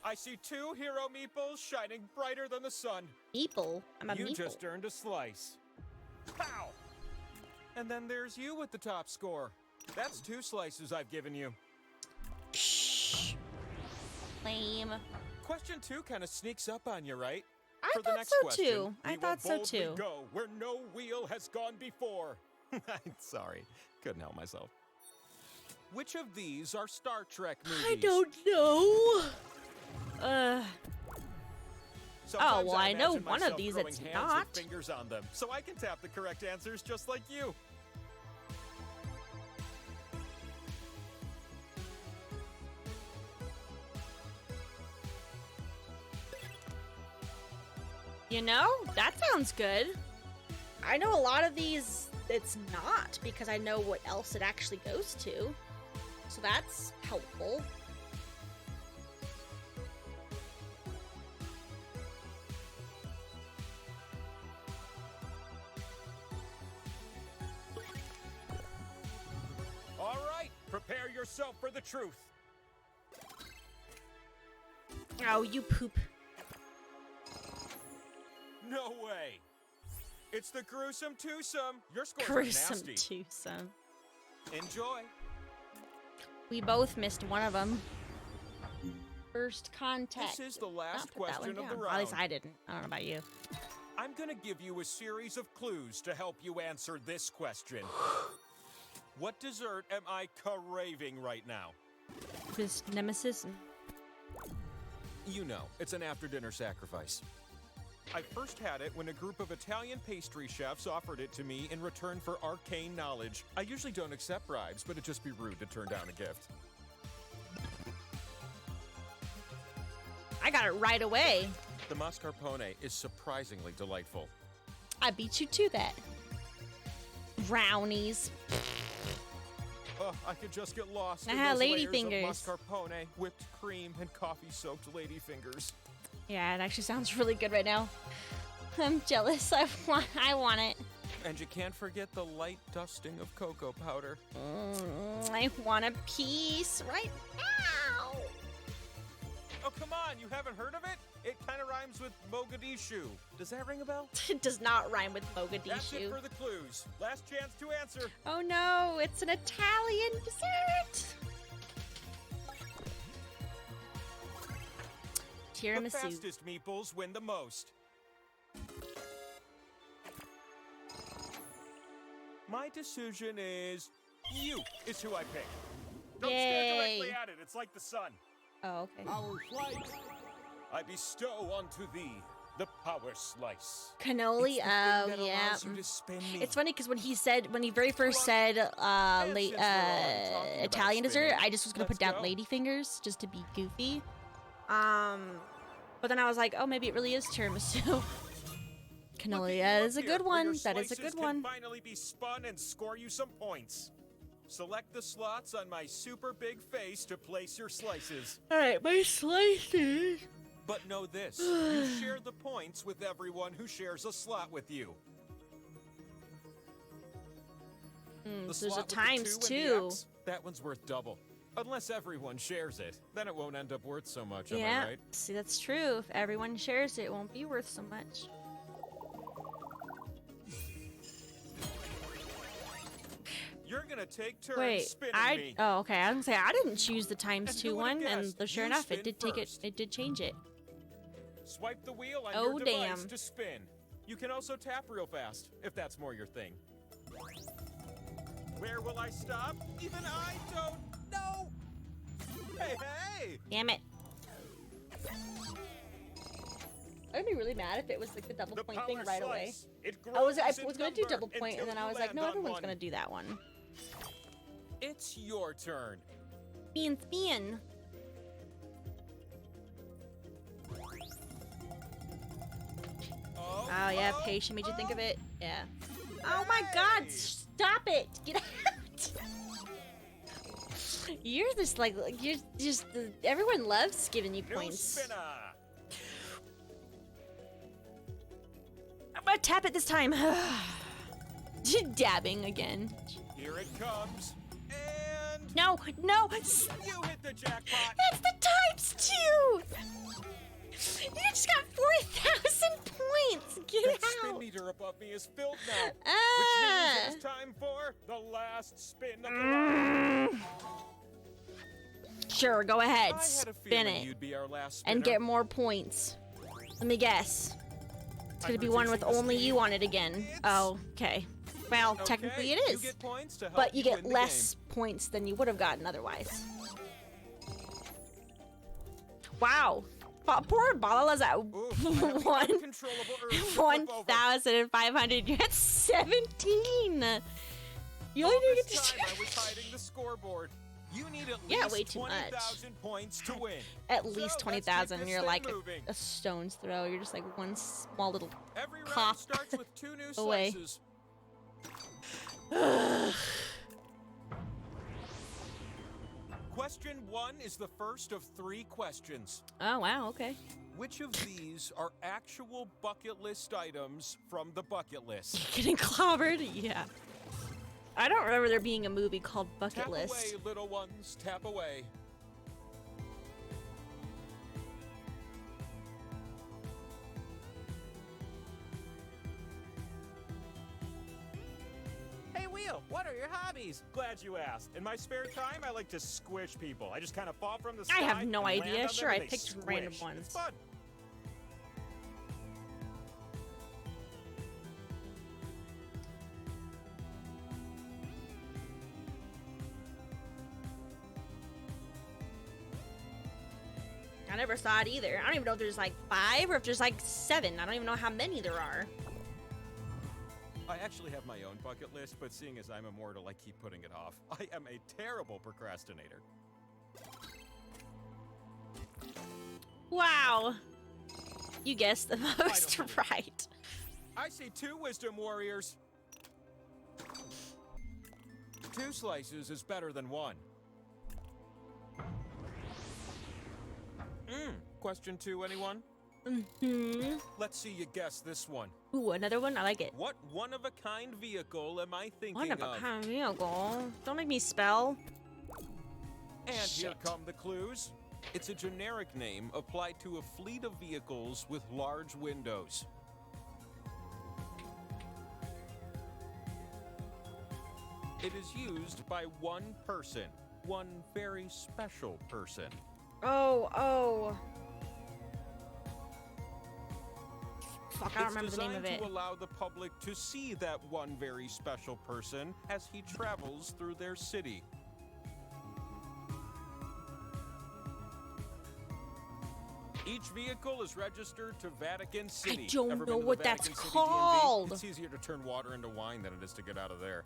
C: I see 2 hero meeples shining brighter than the sun.
A: Meeple? I'm a
C: You
A: meeple.
C: just earned a slice. Pow! And then there's you with the top score. That's 2 slices I've given you.
A: Shh. Lame.
C: Question 2 kind of sneaks up on you, right?
A: I
C: For the
A: thought
C: next
A: so
C: question,
A: too.
C: we
A: I
C: will
A: thought so
C: boldly
A: too.
C: Go where no wheel has gone before. Sorry, couldn't help myself. Which of these are Star Trek movies?
A: I don't know.
C: Sometimes
A: well, I know
C: imagine
A: one of
C: myself
A: these
C: growing
A: it's
C: hands
A: not.
C: with fingers on them, so I can tap the correct answers just like you.
A: You know, that sounds good. I know a lot of these it's not because I know what else it actually goes to. So that's helpful.
C: All right, prepare yourself for the truth.
A: Oh, you poop.
C: No way. It's the gruesome twosome. Your scores are
A: Gruesome
C: nasty.
A: twosome.
C: Enjoy.
A: We both missed one of them. First contact.
C: This is the
A: Did
C: last
A: not put that
C: question
A: one
C: of the
A: down.
C: round.
A: At least I didn't. I don't know about you.
C: I'm gonna give you a series of clues to help you answer this question. What dessert am I craving right now?
A: This nemesis.
C: You know, it's an after-dinner sacrifice. I first had it when a group of Italian pastry chefs offered it to me in return for arcane knowledge. I usually don't accept bribes, but it'd just be rude to turn down a gift.
A: I got it right away.
C: The mascarpone is surprisingly delightful.
A: I beat you to that. Brownies.
C: Oh, I could just get lost
A: I
C: in
A: had
C: those
A: lady
C: layers
A: fingers.
C: of mascarpone, whipped cream, and coffee-soaked lady fingers.
A: Yeah, it actually sounds really good right now. I'm jealous. I want it.
C: And you can't forget the light dusting of cocoa powder.
A: I want a piece right now.
C: Oh, come on, you haven't heard of it? It kind of rhymes with Mogadishu. Does that ring a bell?
A: It does not rhyme with
C: That's it
A: Mogadishu.
C: for the clues. Last chance to answer.
A: Oh no, it's an Italian dessert.
C: The
A: Tiramisu.
C: fastest meeples win the most. My decision is you is who I pick. Don't stare directly
A: Yay.
C: at it. It's like the sun.
A: Oh, okay.
B: Our slice.
C: I bestow unto thee the power slice.
A: Cannoli.
C: It's the thing
A: Oh,
C: that
A: yeah.
C: allows you to spin me.
A: It's funny because when he very first said
C: since we're already talking about
A: Italian dessert,
C: spinning,
A: I just was gonna put
C: let's
A: down
C: go.
A: ladyfingers just to be goofy. But then I was like, oh, maybe it really is tiramisu.
C: Looky,
A: Cannoli. That is a
C: look here,
A: good
C: where your
A: one. That is a
C: slices
A: good one.
C: Can finally be spun and score you some points. Select the slots on my super big face to place your slices.
A: All right, my slices.
C: But know this, you share the points with everyone who shares a slot with you. The
A: So there's a
C: slot with the
A: times
C: 2 and the
A: two.
C: X, that one's worth double. Unless everyone shares it, then it won't end up worth so much, am
A: Yeah.
C: I right?
A: See, that's true. If everyone shares it, it won't be worth so much.
C: gonna take turns
A: Wait,
C: spinning me.
A: oh, okay. I was gonna say I didn't choose the times
C: And
A: 2
C: who would've
A: one, and
C: guessed?
A: sure
C: You
A: enough, it
C: spin
A: did take it.
C: first.
A: It did change it.
C: Swipe the wheel on
A: Oh,
C: your device
A: damn.
C: to spin. You can also tap real fast, if that's more your thing. Where will I stop? Even I don't know. Hey, hey!
A: Damn it. I'd be really mad if it was like the double
C: The
A: point thing
C: power
A: right away.
C: slice. It
A: I was
C: grows in
A: gonna do
C: number
A: double point, and
C: until
A: then I
C: you
A: was like,
C: land
A: no,
C: on
A: everyone's
C: one.
A: gonna do that one.
C: It's your turn.
A: Spin. Oh yeah, patient made you think of it. Yeah. Oh my God!
C: Hey!
A: Stop it! Get out! You're just like you're just. Everyone loves giving you
C: New
A: points.
C: spinner.
A: I'm gonna tap it this time. Dabbing again.
C: Here it comes. And
A: No, no.
C: you hit the jackpot.
A: That's the times 2. You just got 4,000 points. Get
C: That
A: out.
C: spin meter above me is filled now.
A: Ah.
C: Which means it's time for the last spin of the round.
A: Sure, go ahead.
C: I had a
A: Spin
C: feeling
A: it
C: you'd be our last spinner.
A: and get more points. Let me guess. It's gonna
C: I'm
A: be one with
C: reducing the
A: only
C: speed.
A: you on it again.
C: It's-
A: Oh, okay. Well,
C: Okay,
A: technically it is.
C: You get points to help
A: But you get
C: win the
A: less points than you would have gotten otherwise. Wow. Poor Balala's at
C: game. Oof, I have the
A: one.
C: uncontrollable urge to flip over.
A: 1,500. You're at 17. You only
C: All
A: need
C: this
A: to
C: time I was hiding the scoreboard. You need at
A: Yeah,
C: least
A: way too much.
C: 20,000 points to win.
A: at
C: So
A: least
C: let's keep
A: 20,000.
C: this
A: You're
C: thing
A: like
C: moving.
A: a stone's throw. You're just like one small little.
C: Every round
A: cough
C: starts with 2 new
A: away.
C: slices. Question 1 is the first of 3 questions.
A: Oh wow. Okay.
C: Which of these are actual bucket list items from the bucket list?
A: Getting clobbered. Yeah. I don't remember there being a movie called Bucket
C: Tap
A: List.
C: away, little ones, tap away. Hey, Wheel, what are your hobbies? Glad you asked. In my spare time, I like to squish people. I just kind of fall from the sky.
A: I have no
C: and land
A: idea.
C: on them
A: Sure,
C: and
A: I
C: they
A: picked random
C: squish.
A: ones.
C: It's fun.
A: I never saw it either. I don't even know if there's like 5 or if there's like 7. I don't even know how many there are.
C: I actually have my own bucket list, but seeing as I'm immortal, I keep putting it off. I am a terrible procrastinator.
A: Wow. You guessed the most
C: believe it.
A: right.
C: I see 2 wisdom warriors. 2 slices is better than 1. Question 2, anyone?
A: Hmm.
C: Let's see you guess this one.
A: Ooh, another one. I like it.
C: What one-of-a-kind vehicle am I thinking
A: One of a
C: of?
A: kind vehicle. Don't make me spell.
C: And here
A: Shit.
C: come the clues. It's a generic name applied to a fleet of vehicles with large windows. It is used by one person, one very special person.
A: Oh. Fuck, I don't
C: It's
A: remember the name of
C: designed
A: it.
C: to allow the public to see that one very special person as he travels through their city. Each vehicle is registered to Vatican City.
A: don't
C: Ever
A: know
C: been to the
A: what that's
C: Vatican City
A: called.
C: DMV? It's easier to turn water into wine than it is to get out of there.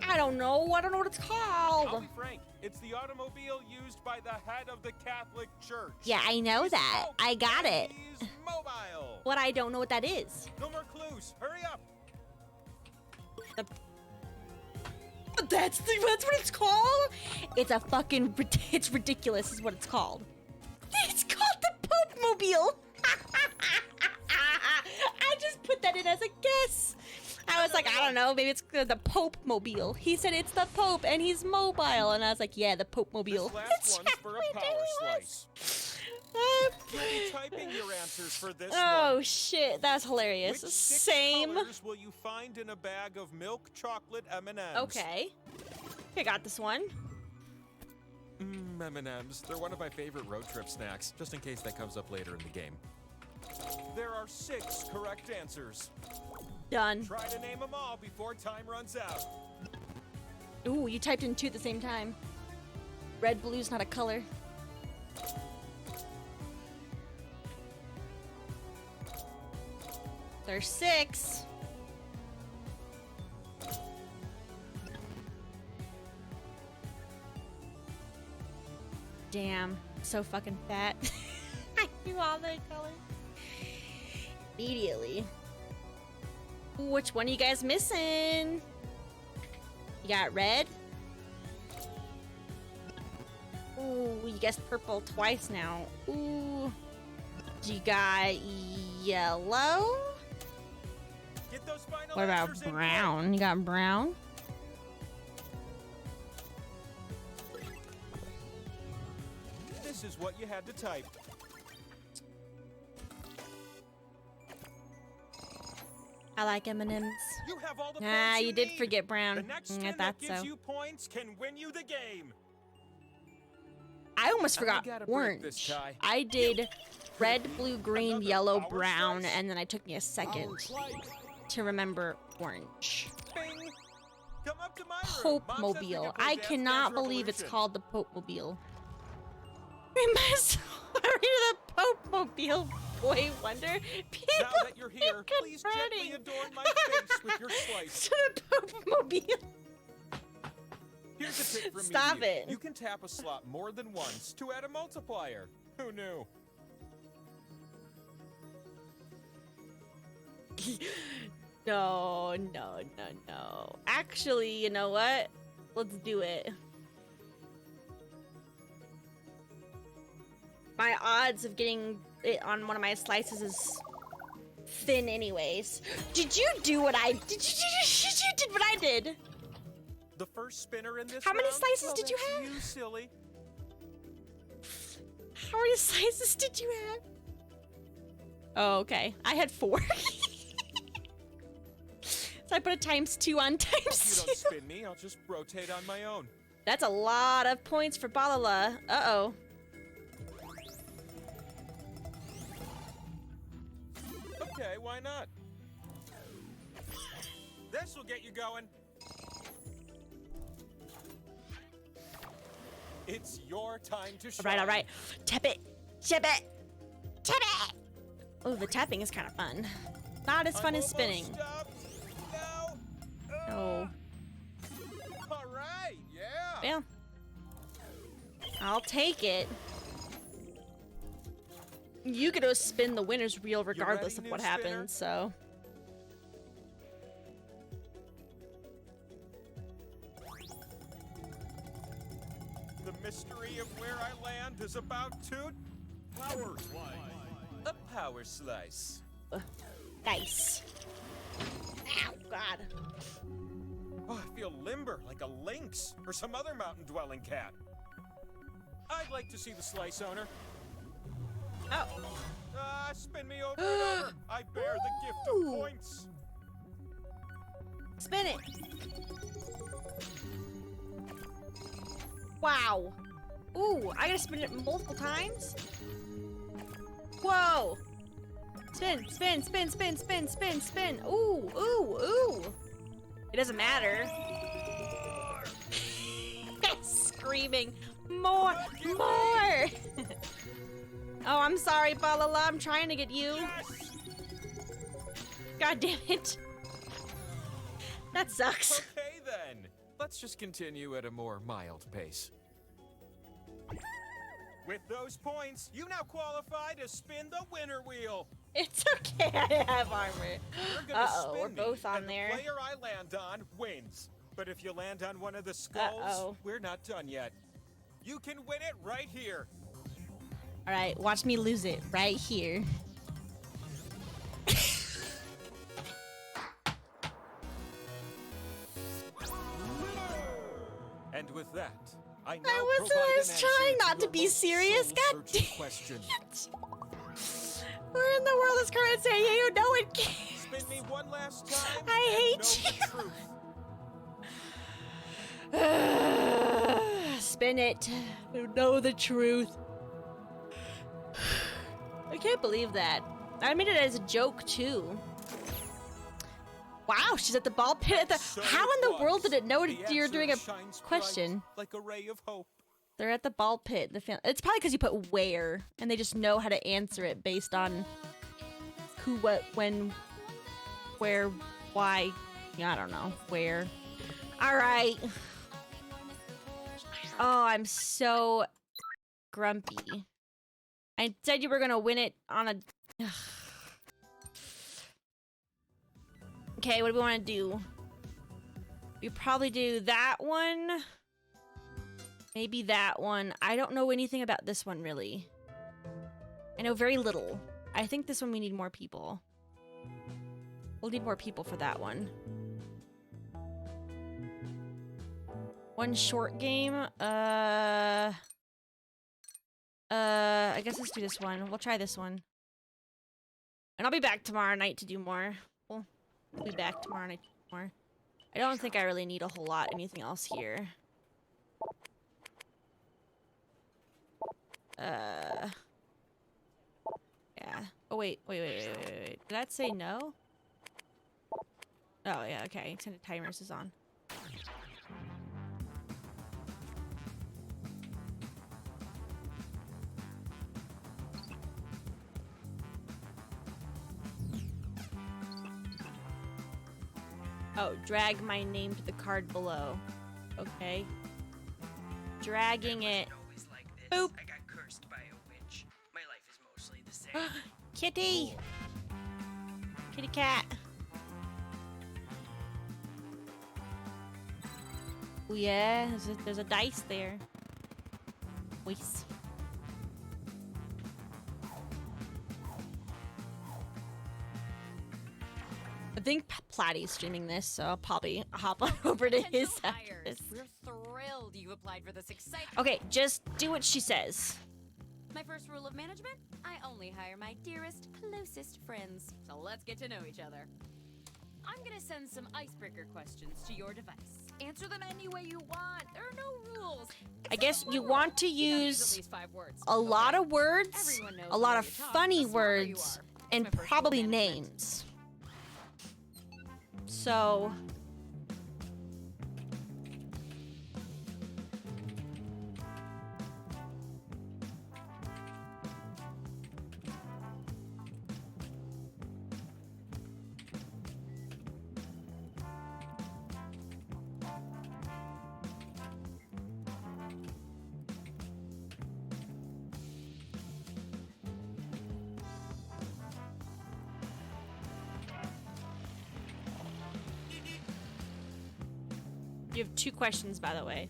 A: I don't know. I don't know what it's
C: I'll
A: called.
C: be frank, it's the automobile used by the head of the Catholic Church.
A: Yeah, I know
C: He's
A: that.
C: smoked
A: I got
C: and
A: it.
C: He's mobile.
A: What I don't know what that is.
C: No more clues. Hurry up.
A: That's what it's called? It's a fucking it's ridiculous is what it's called. It's called the Pope Mobile. I just put that in as a guess. I was like, I don't know, maybe it's the Pope Mobile. He said it's the Pope and he's mobile, and I was like, yeah, the Pope Mobile.
C: This last one's for a power
A: ridiculous.
C: slice. You'll be typing your answers for this
A: Oh
C: one.
A: shit, that's hilarious.
C: Which 6
A: Same.
C: colors will you find in a bag of milk chocolate M&Ms?
A: Okay. I got this one.
C: M&Ms. They're one of my favorite road trip snacks, just in case that comes up later in the game. There are 6 correct answers.
A: Done.
C: Try to name them all before time runs out.
A: Ooh, you typed in 2 at the same time. Red, blue's not a color. There's 6. Damn, so fucking fat. I knew all the colors. Immediately. Which one are you guys missing? You got red? Ooh, you guessed purple twice now. Ooh. You got yellow?
C: Get those final
A: What about
C: answers in
A: brown? You got brown?
C: quick. This is what you had to type.
A: I like M&Ms.
C: You have all the
A: Ah,
C: points
A: you did
C: need.
A: forget brown.
C: The next
A: I
C: spin that
A: thought
C: gives
A: so.
C: you points can win you the game.
A: I almost forgot
C: gotta break this
A: orange.
C: tie.
A: I did red, blue, green,
C: Another
A: yellow,
C: power
A: brown,
C: slice.
A: and then it took me a second
B: Our flight.
A: to remember orange.
C: Bing. Come up to my room.
A: Pope
C: Mom says we can
A: Mobile.
C: play
A: I
C: Dance
A: cannot
C: Dance
A: believe it's
C: Revolution.
A: called the Pope Mobile. We must hurry to the Pope Mobile. Boy wonder. People
C: Now that you're here, please gently
A: converting
C: adorn my face with your slice.
A: to the Pope Mobile.
C: Here's a tip from
A: Stop
C: me.
A: it.
C: You can tap a slot more than once to add a multiplier. Who knew?
A: No. Actually, you know what? Let's do it. My odds of getting it on one of my slices is thin anyways. Did you do what I did? Did what I did?
C: The first spinner in this
A: How many
C: round?
A: slices
C: Well,
A: did you
C: that's
A: have?
C: You silly.
A: How many slices did you have? Oh, okay. I had 4. So I put a ×2 on
C: If you
A: ×2.
C: don't spin me, I'll just rotate on my own.
A: That's a lot of points for Balala. Uh-oh.
C: Okay, why not? This'll get you going. It's your time to shine.
A: All right. Tap it. Chip it. Tap it. Oh, the tapping is kind of fun. Not as fun
C: I'm
A: as spinning.
C: almost up. No.
A: Oh.
C: All right, yeah.
A: Well. I'll take it. You get to spin the winner's wheel regardless
C: ready,
A: of what
C: new spinner?
A: happens, so.
C: The mystery of where I land is about to
B: Power slice.
C: a power slice.
A: Nice. Ow, God.
C: Oh, I feel limber like a lynx or some other mountain-dwelling cat. I'd like to see the slice owner.
A: Oh.
C: Spin me over and over. I bear the gift of
A: Ooh.
C: points.
A: Spin it. Wow. Ooh, I gotta spin it multiple times? Whoa. Spin. Ooh. It doesn't matter. Screaming. More. Oh, I'm sorry, Balala. I'm trying to get you.
C: Yes!
A: God damn it. That sucks.
C: Okay then. Let's just continue at a more mild pace. With those points, you now qualify to spin the winner wheel.
A: It's okay, I have armor.
C: You're gonna
A: Uh-oh,
C: spin
A: we're
C: me,
A: both on
C: and
A: there.
C: the player I land on wins. But if you land on one of the skulls,
A: Uh-oh.
C: we're not done yet. You can win it right here.
A: All right, watch me lose it right here.
C: And with that, I now
A: I
C: provide an
A: was
C: answer
A: trying
C: to
A: not to
C: your
A: be
C: most
A: serious. God
C: soul-searching
A: damn
C: question.
A: it. Where in the world is Current saying, hey, no one cares?
C: Spin me one last time
A: I
C: and
A: hate
C: know
A: you.
C: the truth.
A: Spin it. You know the truth. I can't believe that. I made it as a joke too. Wow, she's at the ball pit at the.
C: So
A: How
C: it
A: in the world
C: was.
A: did it know
C: The
A: you're
C: answer
A: doing a
C: shines
A: question?
C: bright like a ray of hope.
A: They're at the ball pit. It's probably because you put where, and they just know how to answer it based on who, what, when, where, why. I don't know. Where. All right. Oh, I'm so grumpy. I said you were gonna win it on a. Okay, what do we want to do? We probably do that one. Maybe that one. I don't know anything about this one, really. I know very little. I think this one we need more people. We'll need more people for that one. One short game. I guess let's do this one. We'll try this one. And I'll be back tomorrow night to do more. We'll be back tomorrow night to do more. I don't think I really need a whole lot anything else here. Yeah. Oh, wait. Did that say no? Oh, yeah, okay. Extended timers is on. Oh, drag my name to the card below. Okay. Dragging it. Boop.
D: I got cursed by a witch. My life is mostly the same.
A: Kitty! Kitty cat. Oh yeah, there's a dice there. Voice. I think Platty's streaming this, so I'll probably hop on over to his after this.
E: We're thrilled you applied for this exciting.
A: Okay, just do what she says.
E: My first rule of management: I only hire my dearest, closest friends. So let's get to know each other. I'm gonna send some icebreaker questions to your device. Answer them any way you want. There are no rules.
A: I guess you want to
E: You gotta use
A: use
E: at least 5 words.
A: a lot
E: okay?
A: of words,
E: Everyone knows
A: a lot
E: the
A: of
E: more you talk,
A: funny
E: the smarter you
A: words,
E: are. That's
A: and
E: my first rule of
A: probably
E: management.
A: names. So... You have 2 questions, by the way.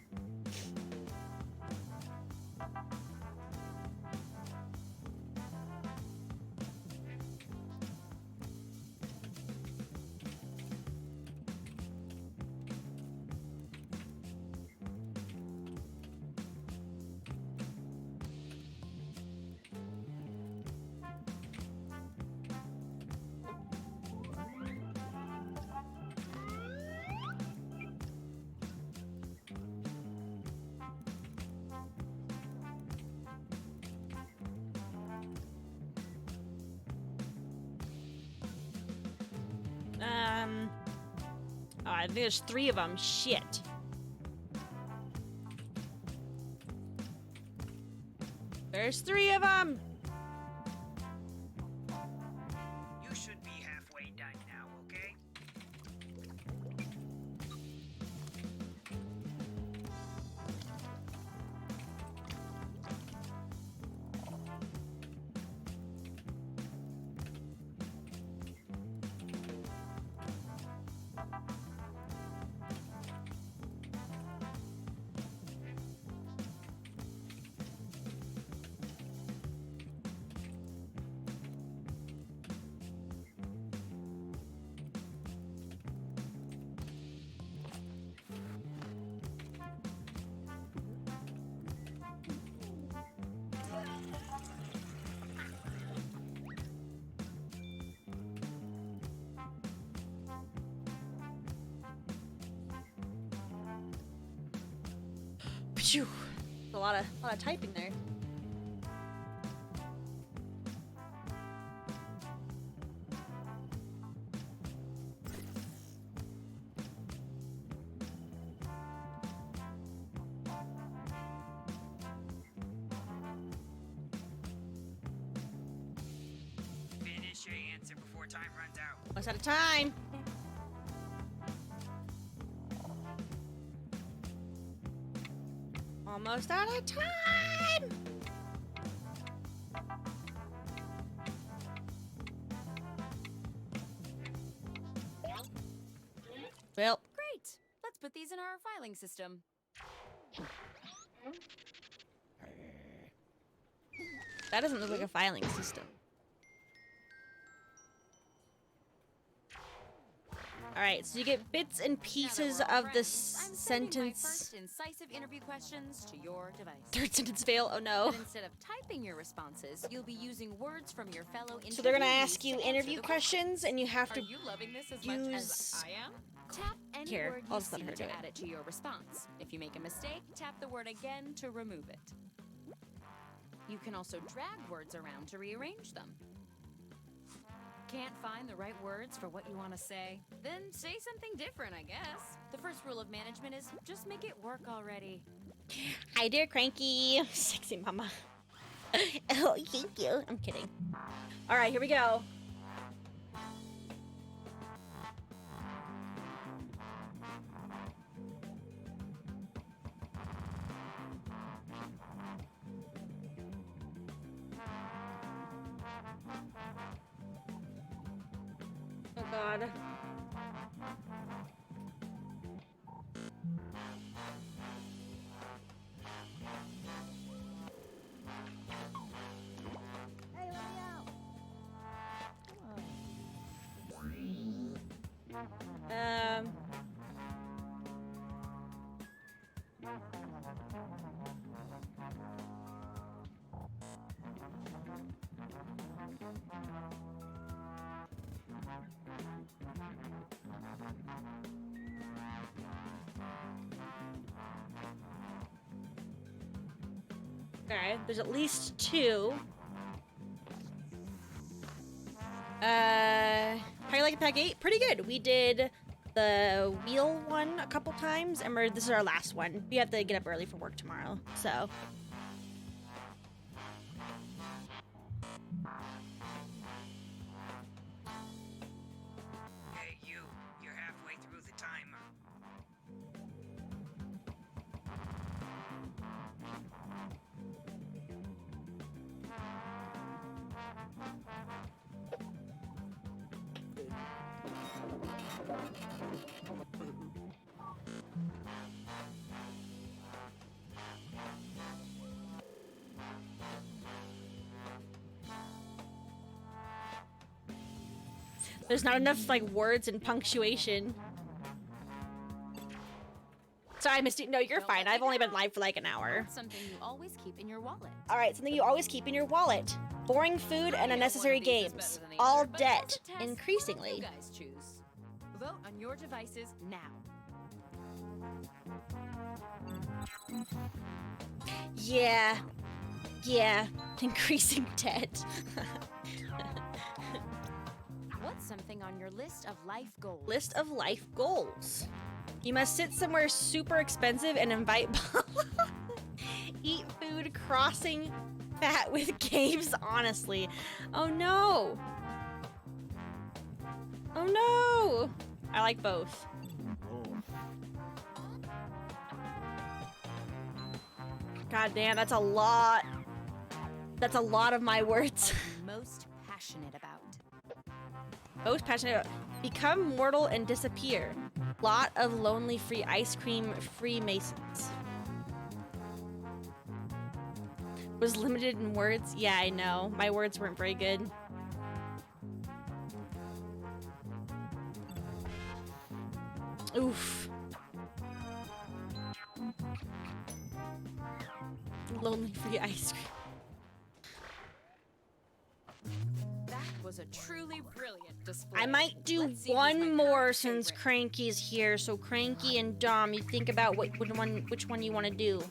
A: Oh, I think there's 3 of them. Shit. There's 3 of them.
D: You should be halfway done now, okay?
A: Phew. A lot of typing there.
D: Finish your answer before time runs out.
A: Almost out of time. Almost out of time. Well,
E: Great. Let's put these in our filing system.
A: that doesn't look like a filing system. All right, so you get bits and pieces
E: Now that we're all
A: of this
E: friends, I'm sending my
A: sentence.
E: first incisive interview questions to your device.
A: Third sentence fail. Oh no.
E: But instead of typing your responses, you'll be using words from your fellow interviewees.
A: So they're gonna ask you
E: to answer
A: interview
E: the
A: questions, and you have
E: Are
A: to.
E: you loving this as much as
A: use-
E: I am? Tap any
A: Here,
E: word
A: I'll
E: you
A: just let
E: see
A: her
E: to
A: do it.
E: add it to your response. If you make a mistake, tap the word again to remove it. You can also drag words around to rearrange them. Can't find the right words for what you want to say? Then say something different, I guess. The first rule of management is just make it work already.
A: Hi, dear Cranky. Sexy mama. Oh, thank you. I'm kidding. All right, here we go. Oh, God. Um. Okay, there's at least two. How you like Pack 8? Pretty good. We did the wheel one a couple times, and this is our last one. We have to get up early for work tomorrow, so.
D: Hey, you're halfway through the timer.
A: There's not enough, like, words and punctuation. Sorry, Misty. No, you're
E: Don't
A: fine.
E: let
A: I've
E: me
A: only been
E: down.
A: live for like an hour.
E: Something you always keep in your wallet.
A: All right, something you always keep in your wallet. Boring food and
E: I know
A: unnecessary
E: one of these is
A: games.
E: better than the
A: All
E: other, but
A: debt,
E: as a test, what do
A: increasingly.
E: You guys choose. Vote on your devices now.
A: Yeah. Yeah. Increasing debt.
E: What's something on your list of life goals?
A: List of life goals. You must sit somewhere super expensive and invite eat food crossing fat with games, honestly. Oh no. Oh no. I like both. God damn, that's a lot. That's a lot of my words.
E: What are you most passionate about?
A: Most passionate about become mortal and disappear. Lot of lonely free ice cream Freemasons. Was limited in words? Yeah, I know. My words weren't very good. Oof. Lonely free ice cream.
E: That was a truly brilliant display.
A: I might do
E: Let's see who's my
A: one more
E: current
A: since
E: favorite.
A: Cranky's here. So Cranky and Dom, you think about which one you want to do.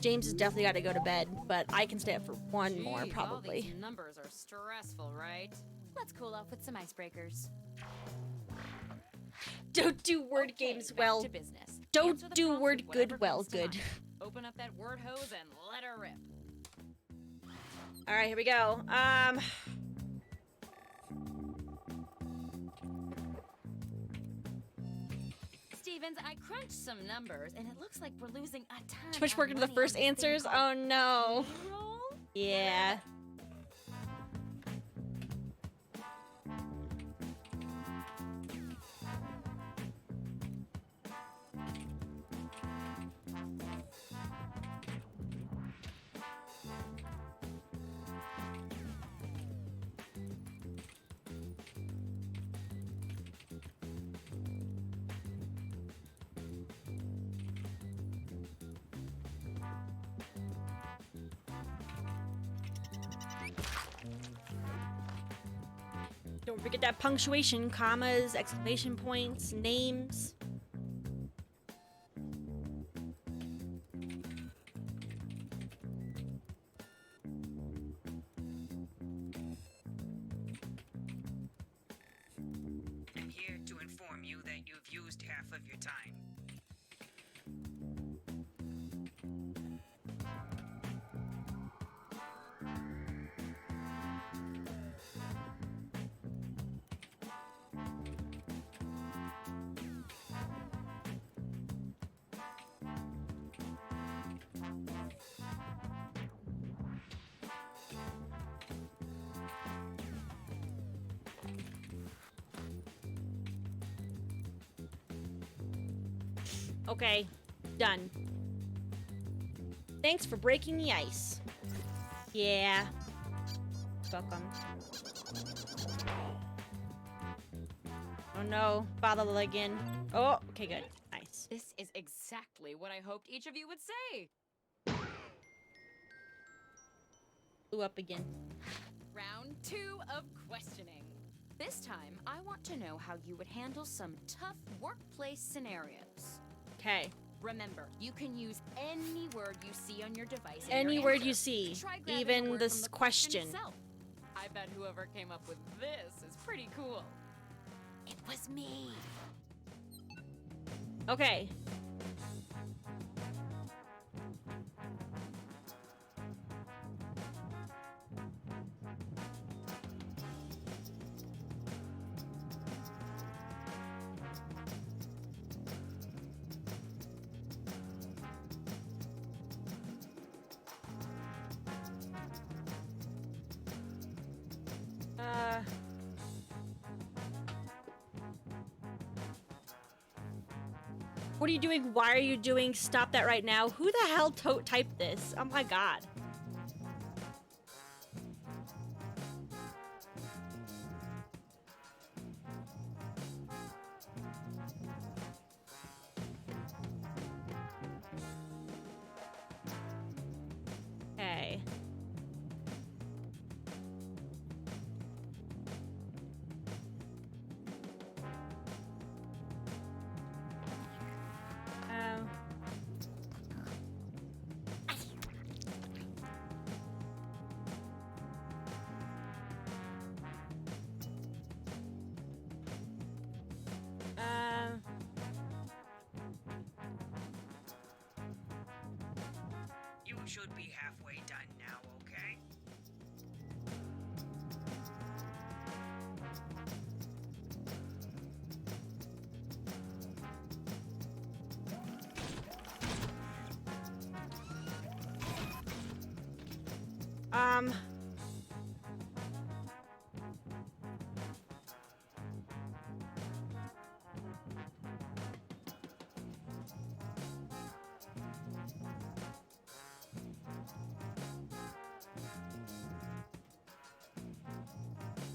A: James has definitely got to go to bed, but I can stay up for one more
E: Jeez, all
A: probably.
E: these numbers are stressful, right? Let's cool off with some icebreakers.
A: Don't do word
E: Okay,
A: games
E: back
A: well.
E: to business.
A: Don't
E: Answer the
A: do
E: prompts
A: word
E: with whatever
A: good well
E: comes to
A: good.
E: mind. Open up that word hose and let her rip.
A: All right, here we go.
E: Stevens, I crunched some numbers, and it looks like we're losing a ton.
A: Too much
E: of
A: work into the
E: money
A: first
E: on this thing
A: answers.
E: called
A: Oh no.
E: payroll?
A: Yeah. Don't forget that punctuation, commas, exclamation points, names.
D: I'm here to inform you that you've used half of your time.
A: Okay, done. Thanks for breaking the ice. Yeah. Welcome. Oh no, Father again. Oh, okay, good. Nice.
E: This is exactly what I hoped each of you would say.
A: Blew up again.
E: Round 2 of questioning. This time, I want to know how you would handle some tough workplace scenarios.
A: Okay.
E: Remember, you can use any word you see on your device. in
A: Any
E: your
A: word
E: answer.
A: you see,
E: Try grabbing a
A: even
E: word
A: this
E: from the
A: question.
E: itself. I bet whoever came up with this is pretty cool. It was me.
A: Okay. What are you doing? Why are you doing? Stop that right now. Who the hell typed this? Oh my god. Okay.
D: You should be halfway done now, okay?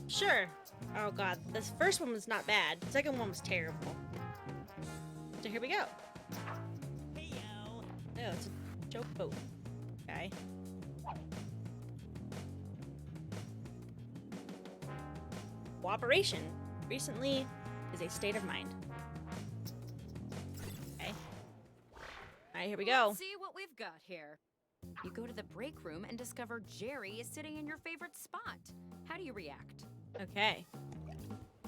A: Sure. Oh god, this first one was not bad. The second one was terrible. So here we go. Hey yo. Oh, it's a joke boat. Okay. Cooperation recently is a state of mind. Okay. Alright, here we go.
E: Let's see what we've got here. You go to the break room and discover Jerry is sitting in your favorite spot. How do you react?
A: Okay.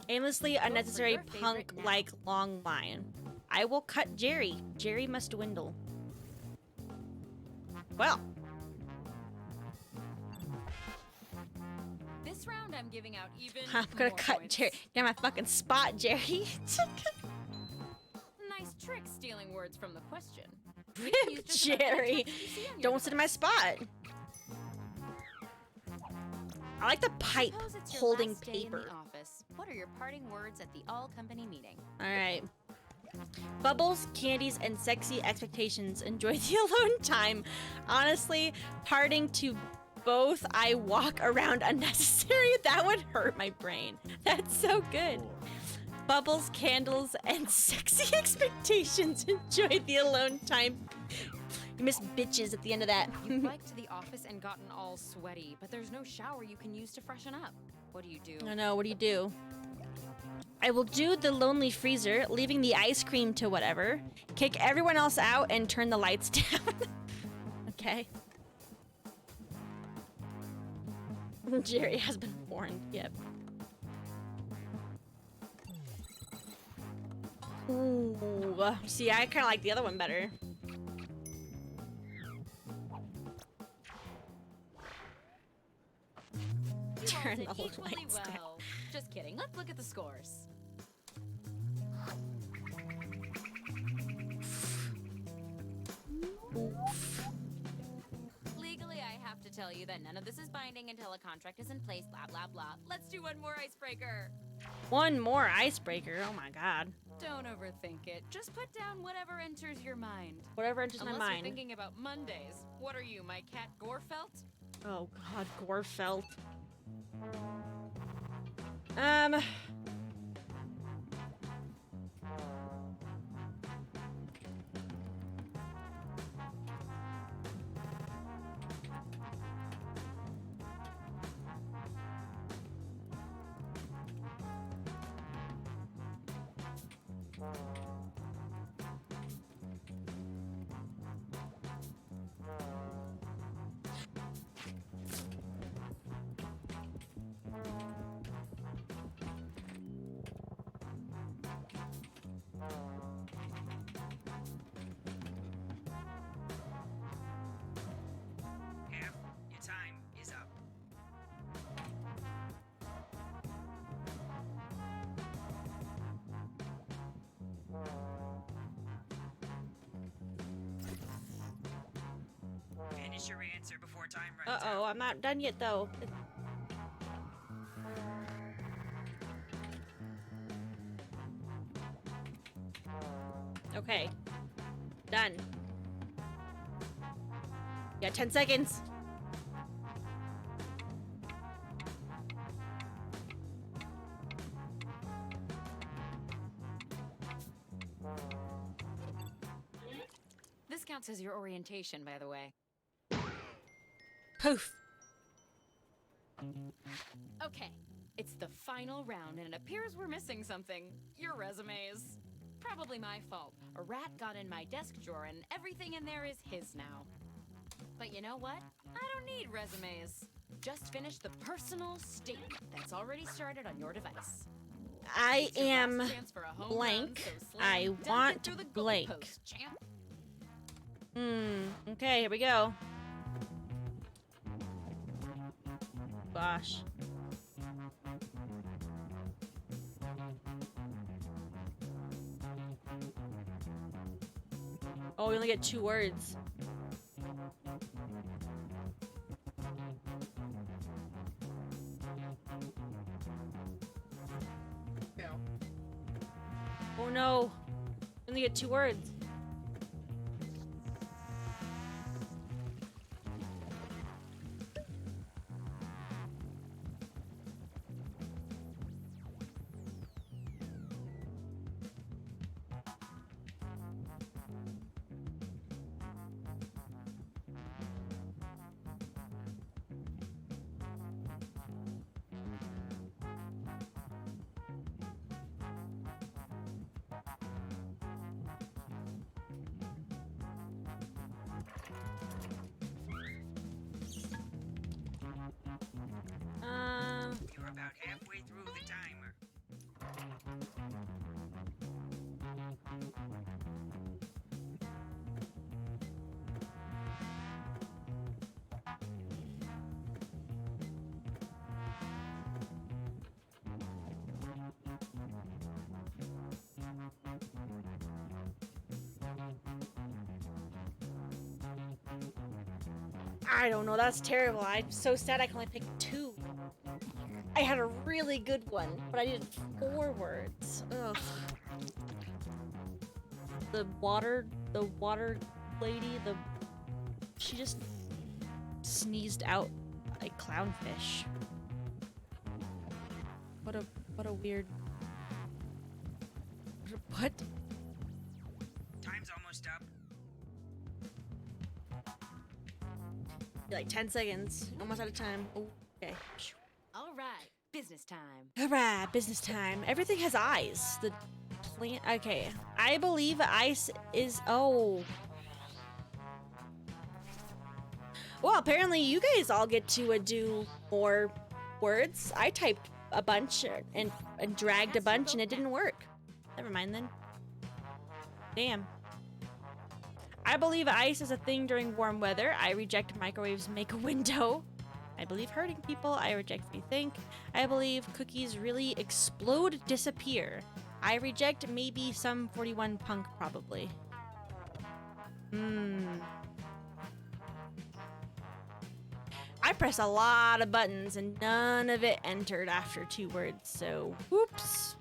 A: Aimlessly unnecessary
E: your favorite
A: punk-like long line. I will cut Jerry. Jerry must dwindle. Well.
E: This round I'm giving out even
A: I'm gonna
E: more
A: cut
E: points.
A: Jerry. Get my fucking spot, Jerry.
E: Nice trick stealing words from the question.
A: Rip,
E: Use just about any
A: Jerry.
E: text you see on your
A: Don't sit in my
E: device.
A: spot. I like the pipe
E: Suppose it's your
A: holding
E: last day in
A: paper.
E: the office. What are your parting words at the all-company meeting?
A: All right. Bubbles, candies, and sexy expectations. Enjoy the alone time. Honestly, parting to both I walk around unnecessary. That would hurt my brain. That's so good. Bubbles, candles, and sexy expectations. Enjoy the alone time. You miss bitches at the end of that.
E: You've biked to the office and gotten all sweaty, but there's no shower you can use to freshen up. What do?
A: I know, what do you do? I will do the lonely freezer, leaving the ice cream to whatever. Kick everyone else out and turn the lights down. Okay. Jerry has been warned. Yep. Ooh. See, I kind of like the other one better.
E: You
A: Turn
E: all did
A: the
E: equally
A: lights down.
E: well. Just kidding. Let's look at the scores. Legally, I have to tell you that none of this is binding until a contract is in place, blah, blah, blah. Let's do one more icebreaker.
A: One more icebreaker. Oh my god.
E: Don't overthink it. Just put down whatever enters your mind.
A: Whatever enters my
E: Unless you're
A: mind.
E: thinking about Mondays. What are you, my cat Gorefelt?
A: Oh god, Gorefelt.
D: Half your time is up. Finish your answer before time runs
A: Uh-oh,
D: out.
A: I'm not done yet though. Okay. Done. Yeah, 10 seconds.
E: This counts as your orientation, by the way.
A: Poof.
E: Okay, it's the final round, and it appears we're missing something. Your resumes. Probably my fault. A rat got in my desk drawer, and everything in there is his now. But you know what? I don't need resumes. Just finish the personal statement that's already started on your device.
A: I
E: It's your
A: am
E: last chance for a home
A: blank.
E: run, so slam
A: I
E: dunk it
A: want
E: through the
A: blank.
E: goalpost, champ.
A: Okay, here we go. Gosh. Oh, we only get 2 words. Oh no. We only get 2 words. I don't know. That's terrible. I'm so sad I can only pick 2. I had a really good one, but I needed 4 words. Ugh. The water lady, she just sneezed out a clownfish. What a weird. What?
D: Time's almost up.
A: Like 10 seconds. Almost out of time. Oh, okay.
E: All right, business time.
A: Alright, business time. Everything has eyes. The plant. Okay. I believe ice is. Oh. Well, apparently you guys all get to do more words. I typed a bunch and dragged a bunch and it didn't work. Never mind then. Damn. I believe ice is a thing during warm weather. I reject microwaves make a window. I believe hurting people. I reject rethink. I believe cookies really explode, disappear. I reject maybe some 41 punk probably. I press a lot of buttons and none of it entered after 2 words, so whoops.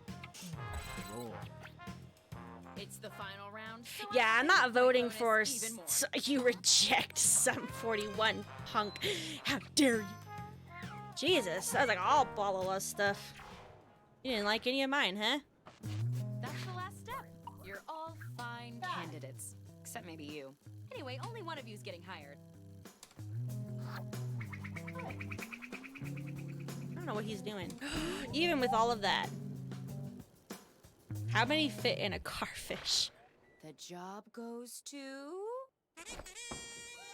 E: It's the final round. So
A: Yeah, I'm not voting for
E: even more.
A: you reject some 41 punk. How dare you? Jesus, that was like all Balala stuff. You didn't like any of mine, huh?
E: That's the last step. You're all fine candidates. Except maybe you. Anyway, only one of you's getting hired.
A: I don't know what he's doing. Even with all of that. How many fit in a carfish?
E: The job goes to...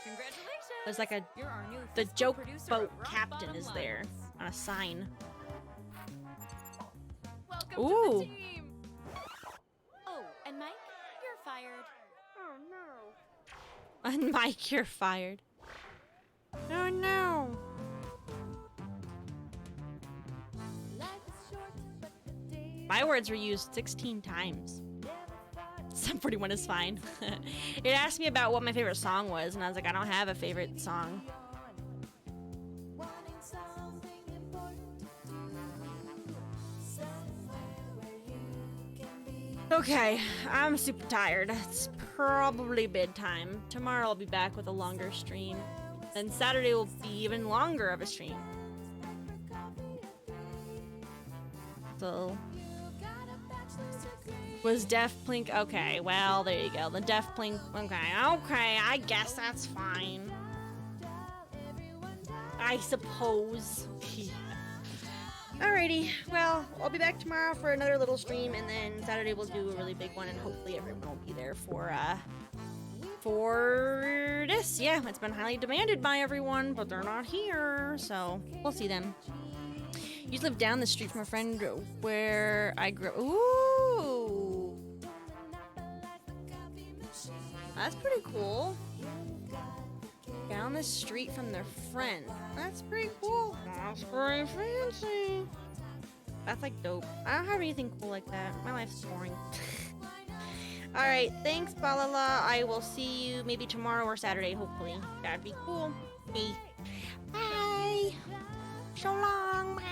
E: Congratulations!
A: There's like
E: You're our new
A: the
E: fiscal
A: joke
E: producer
A: boat
E: of Rock
A: captain
E: Bottom
A: is there
E: Lines.
A: on a sign.
E: Welcome to
A: Ooh.
E: the team! Oh, and Mike, you're fired.
A: And Mike, you're fired. Oh no. My words were used 16 times. 741 is fine. It asked me about what my favorite song was, and I was like, I don't have a favorite song. Okay, I'm super tired. It's probably bedtime. Tomorrow I'll be back with a longer stream. Then Saturday will be even longer of a stream. So... Was Def Plink? Okay, well, there you go. The Def Plink. Okay, I guess that's fine. I suppose. Alrighty, well, I'll be back tomorrow for another little stream, and then Saturday we'll do a really big one, and hopefully everyone will be there for this. Yeah, it's been highly demanded by everyone, but they're not here, so we'll see them. Used to live down the street from a friend where I grew up. Ooh! That's pretty cool. Down the street from their friend. That's pretty cool. That's pretty fancy. That's like dope. I don't have anything cool like that. My life's boring. Alright, thanks, Balala. I will see you maybe tomorrow or Saturday, hopefully. That'd be cool. Hey. Bye. So long. Bye.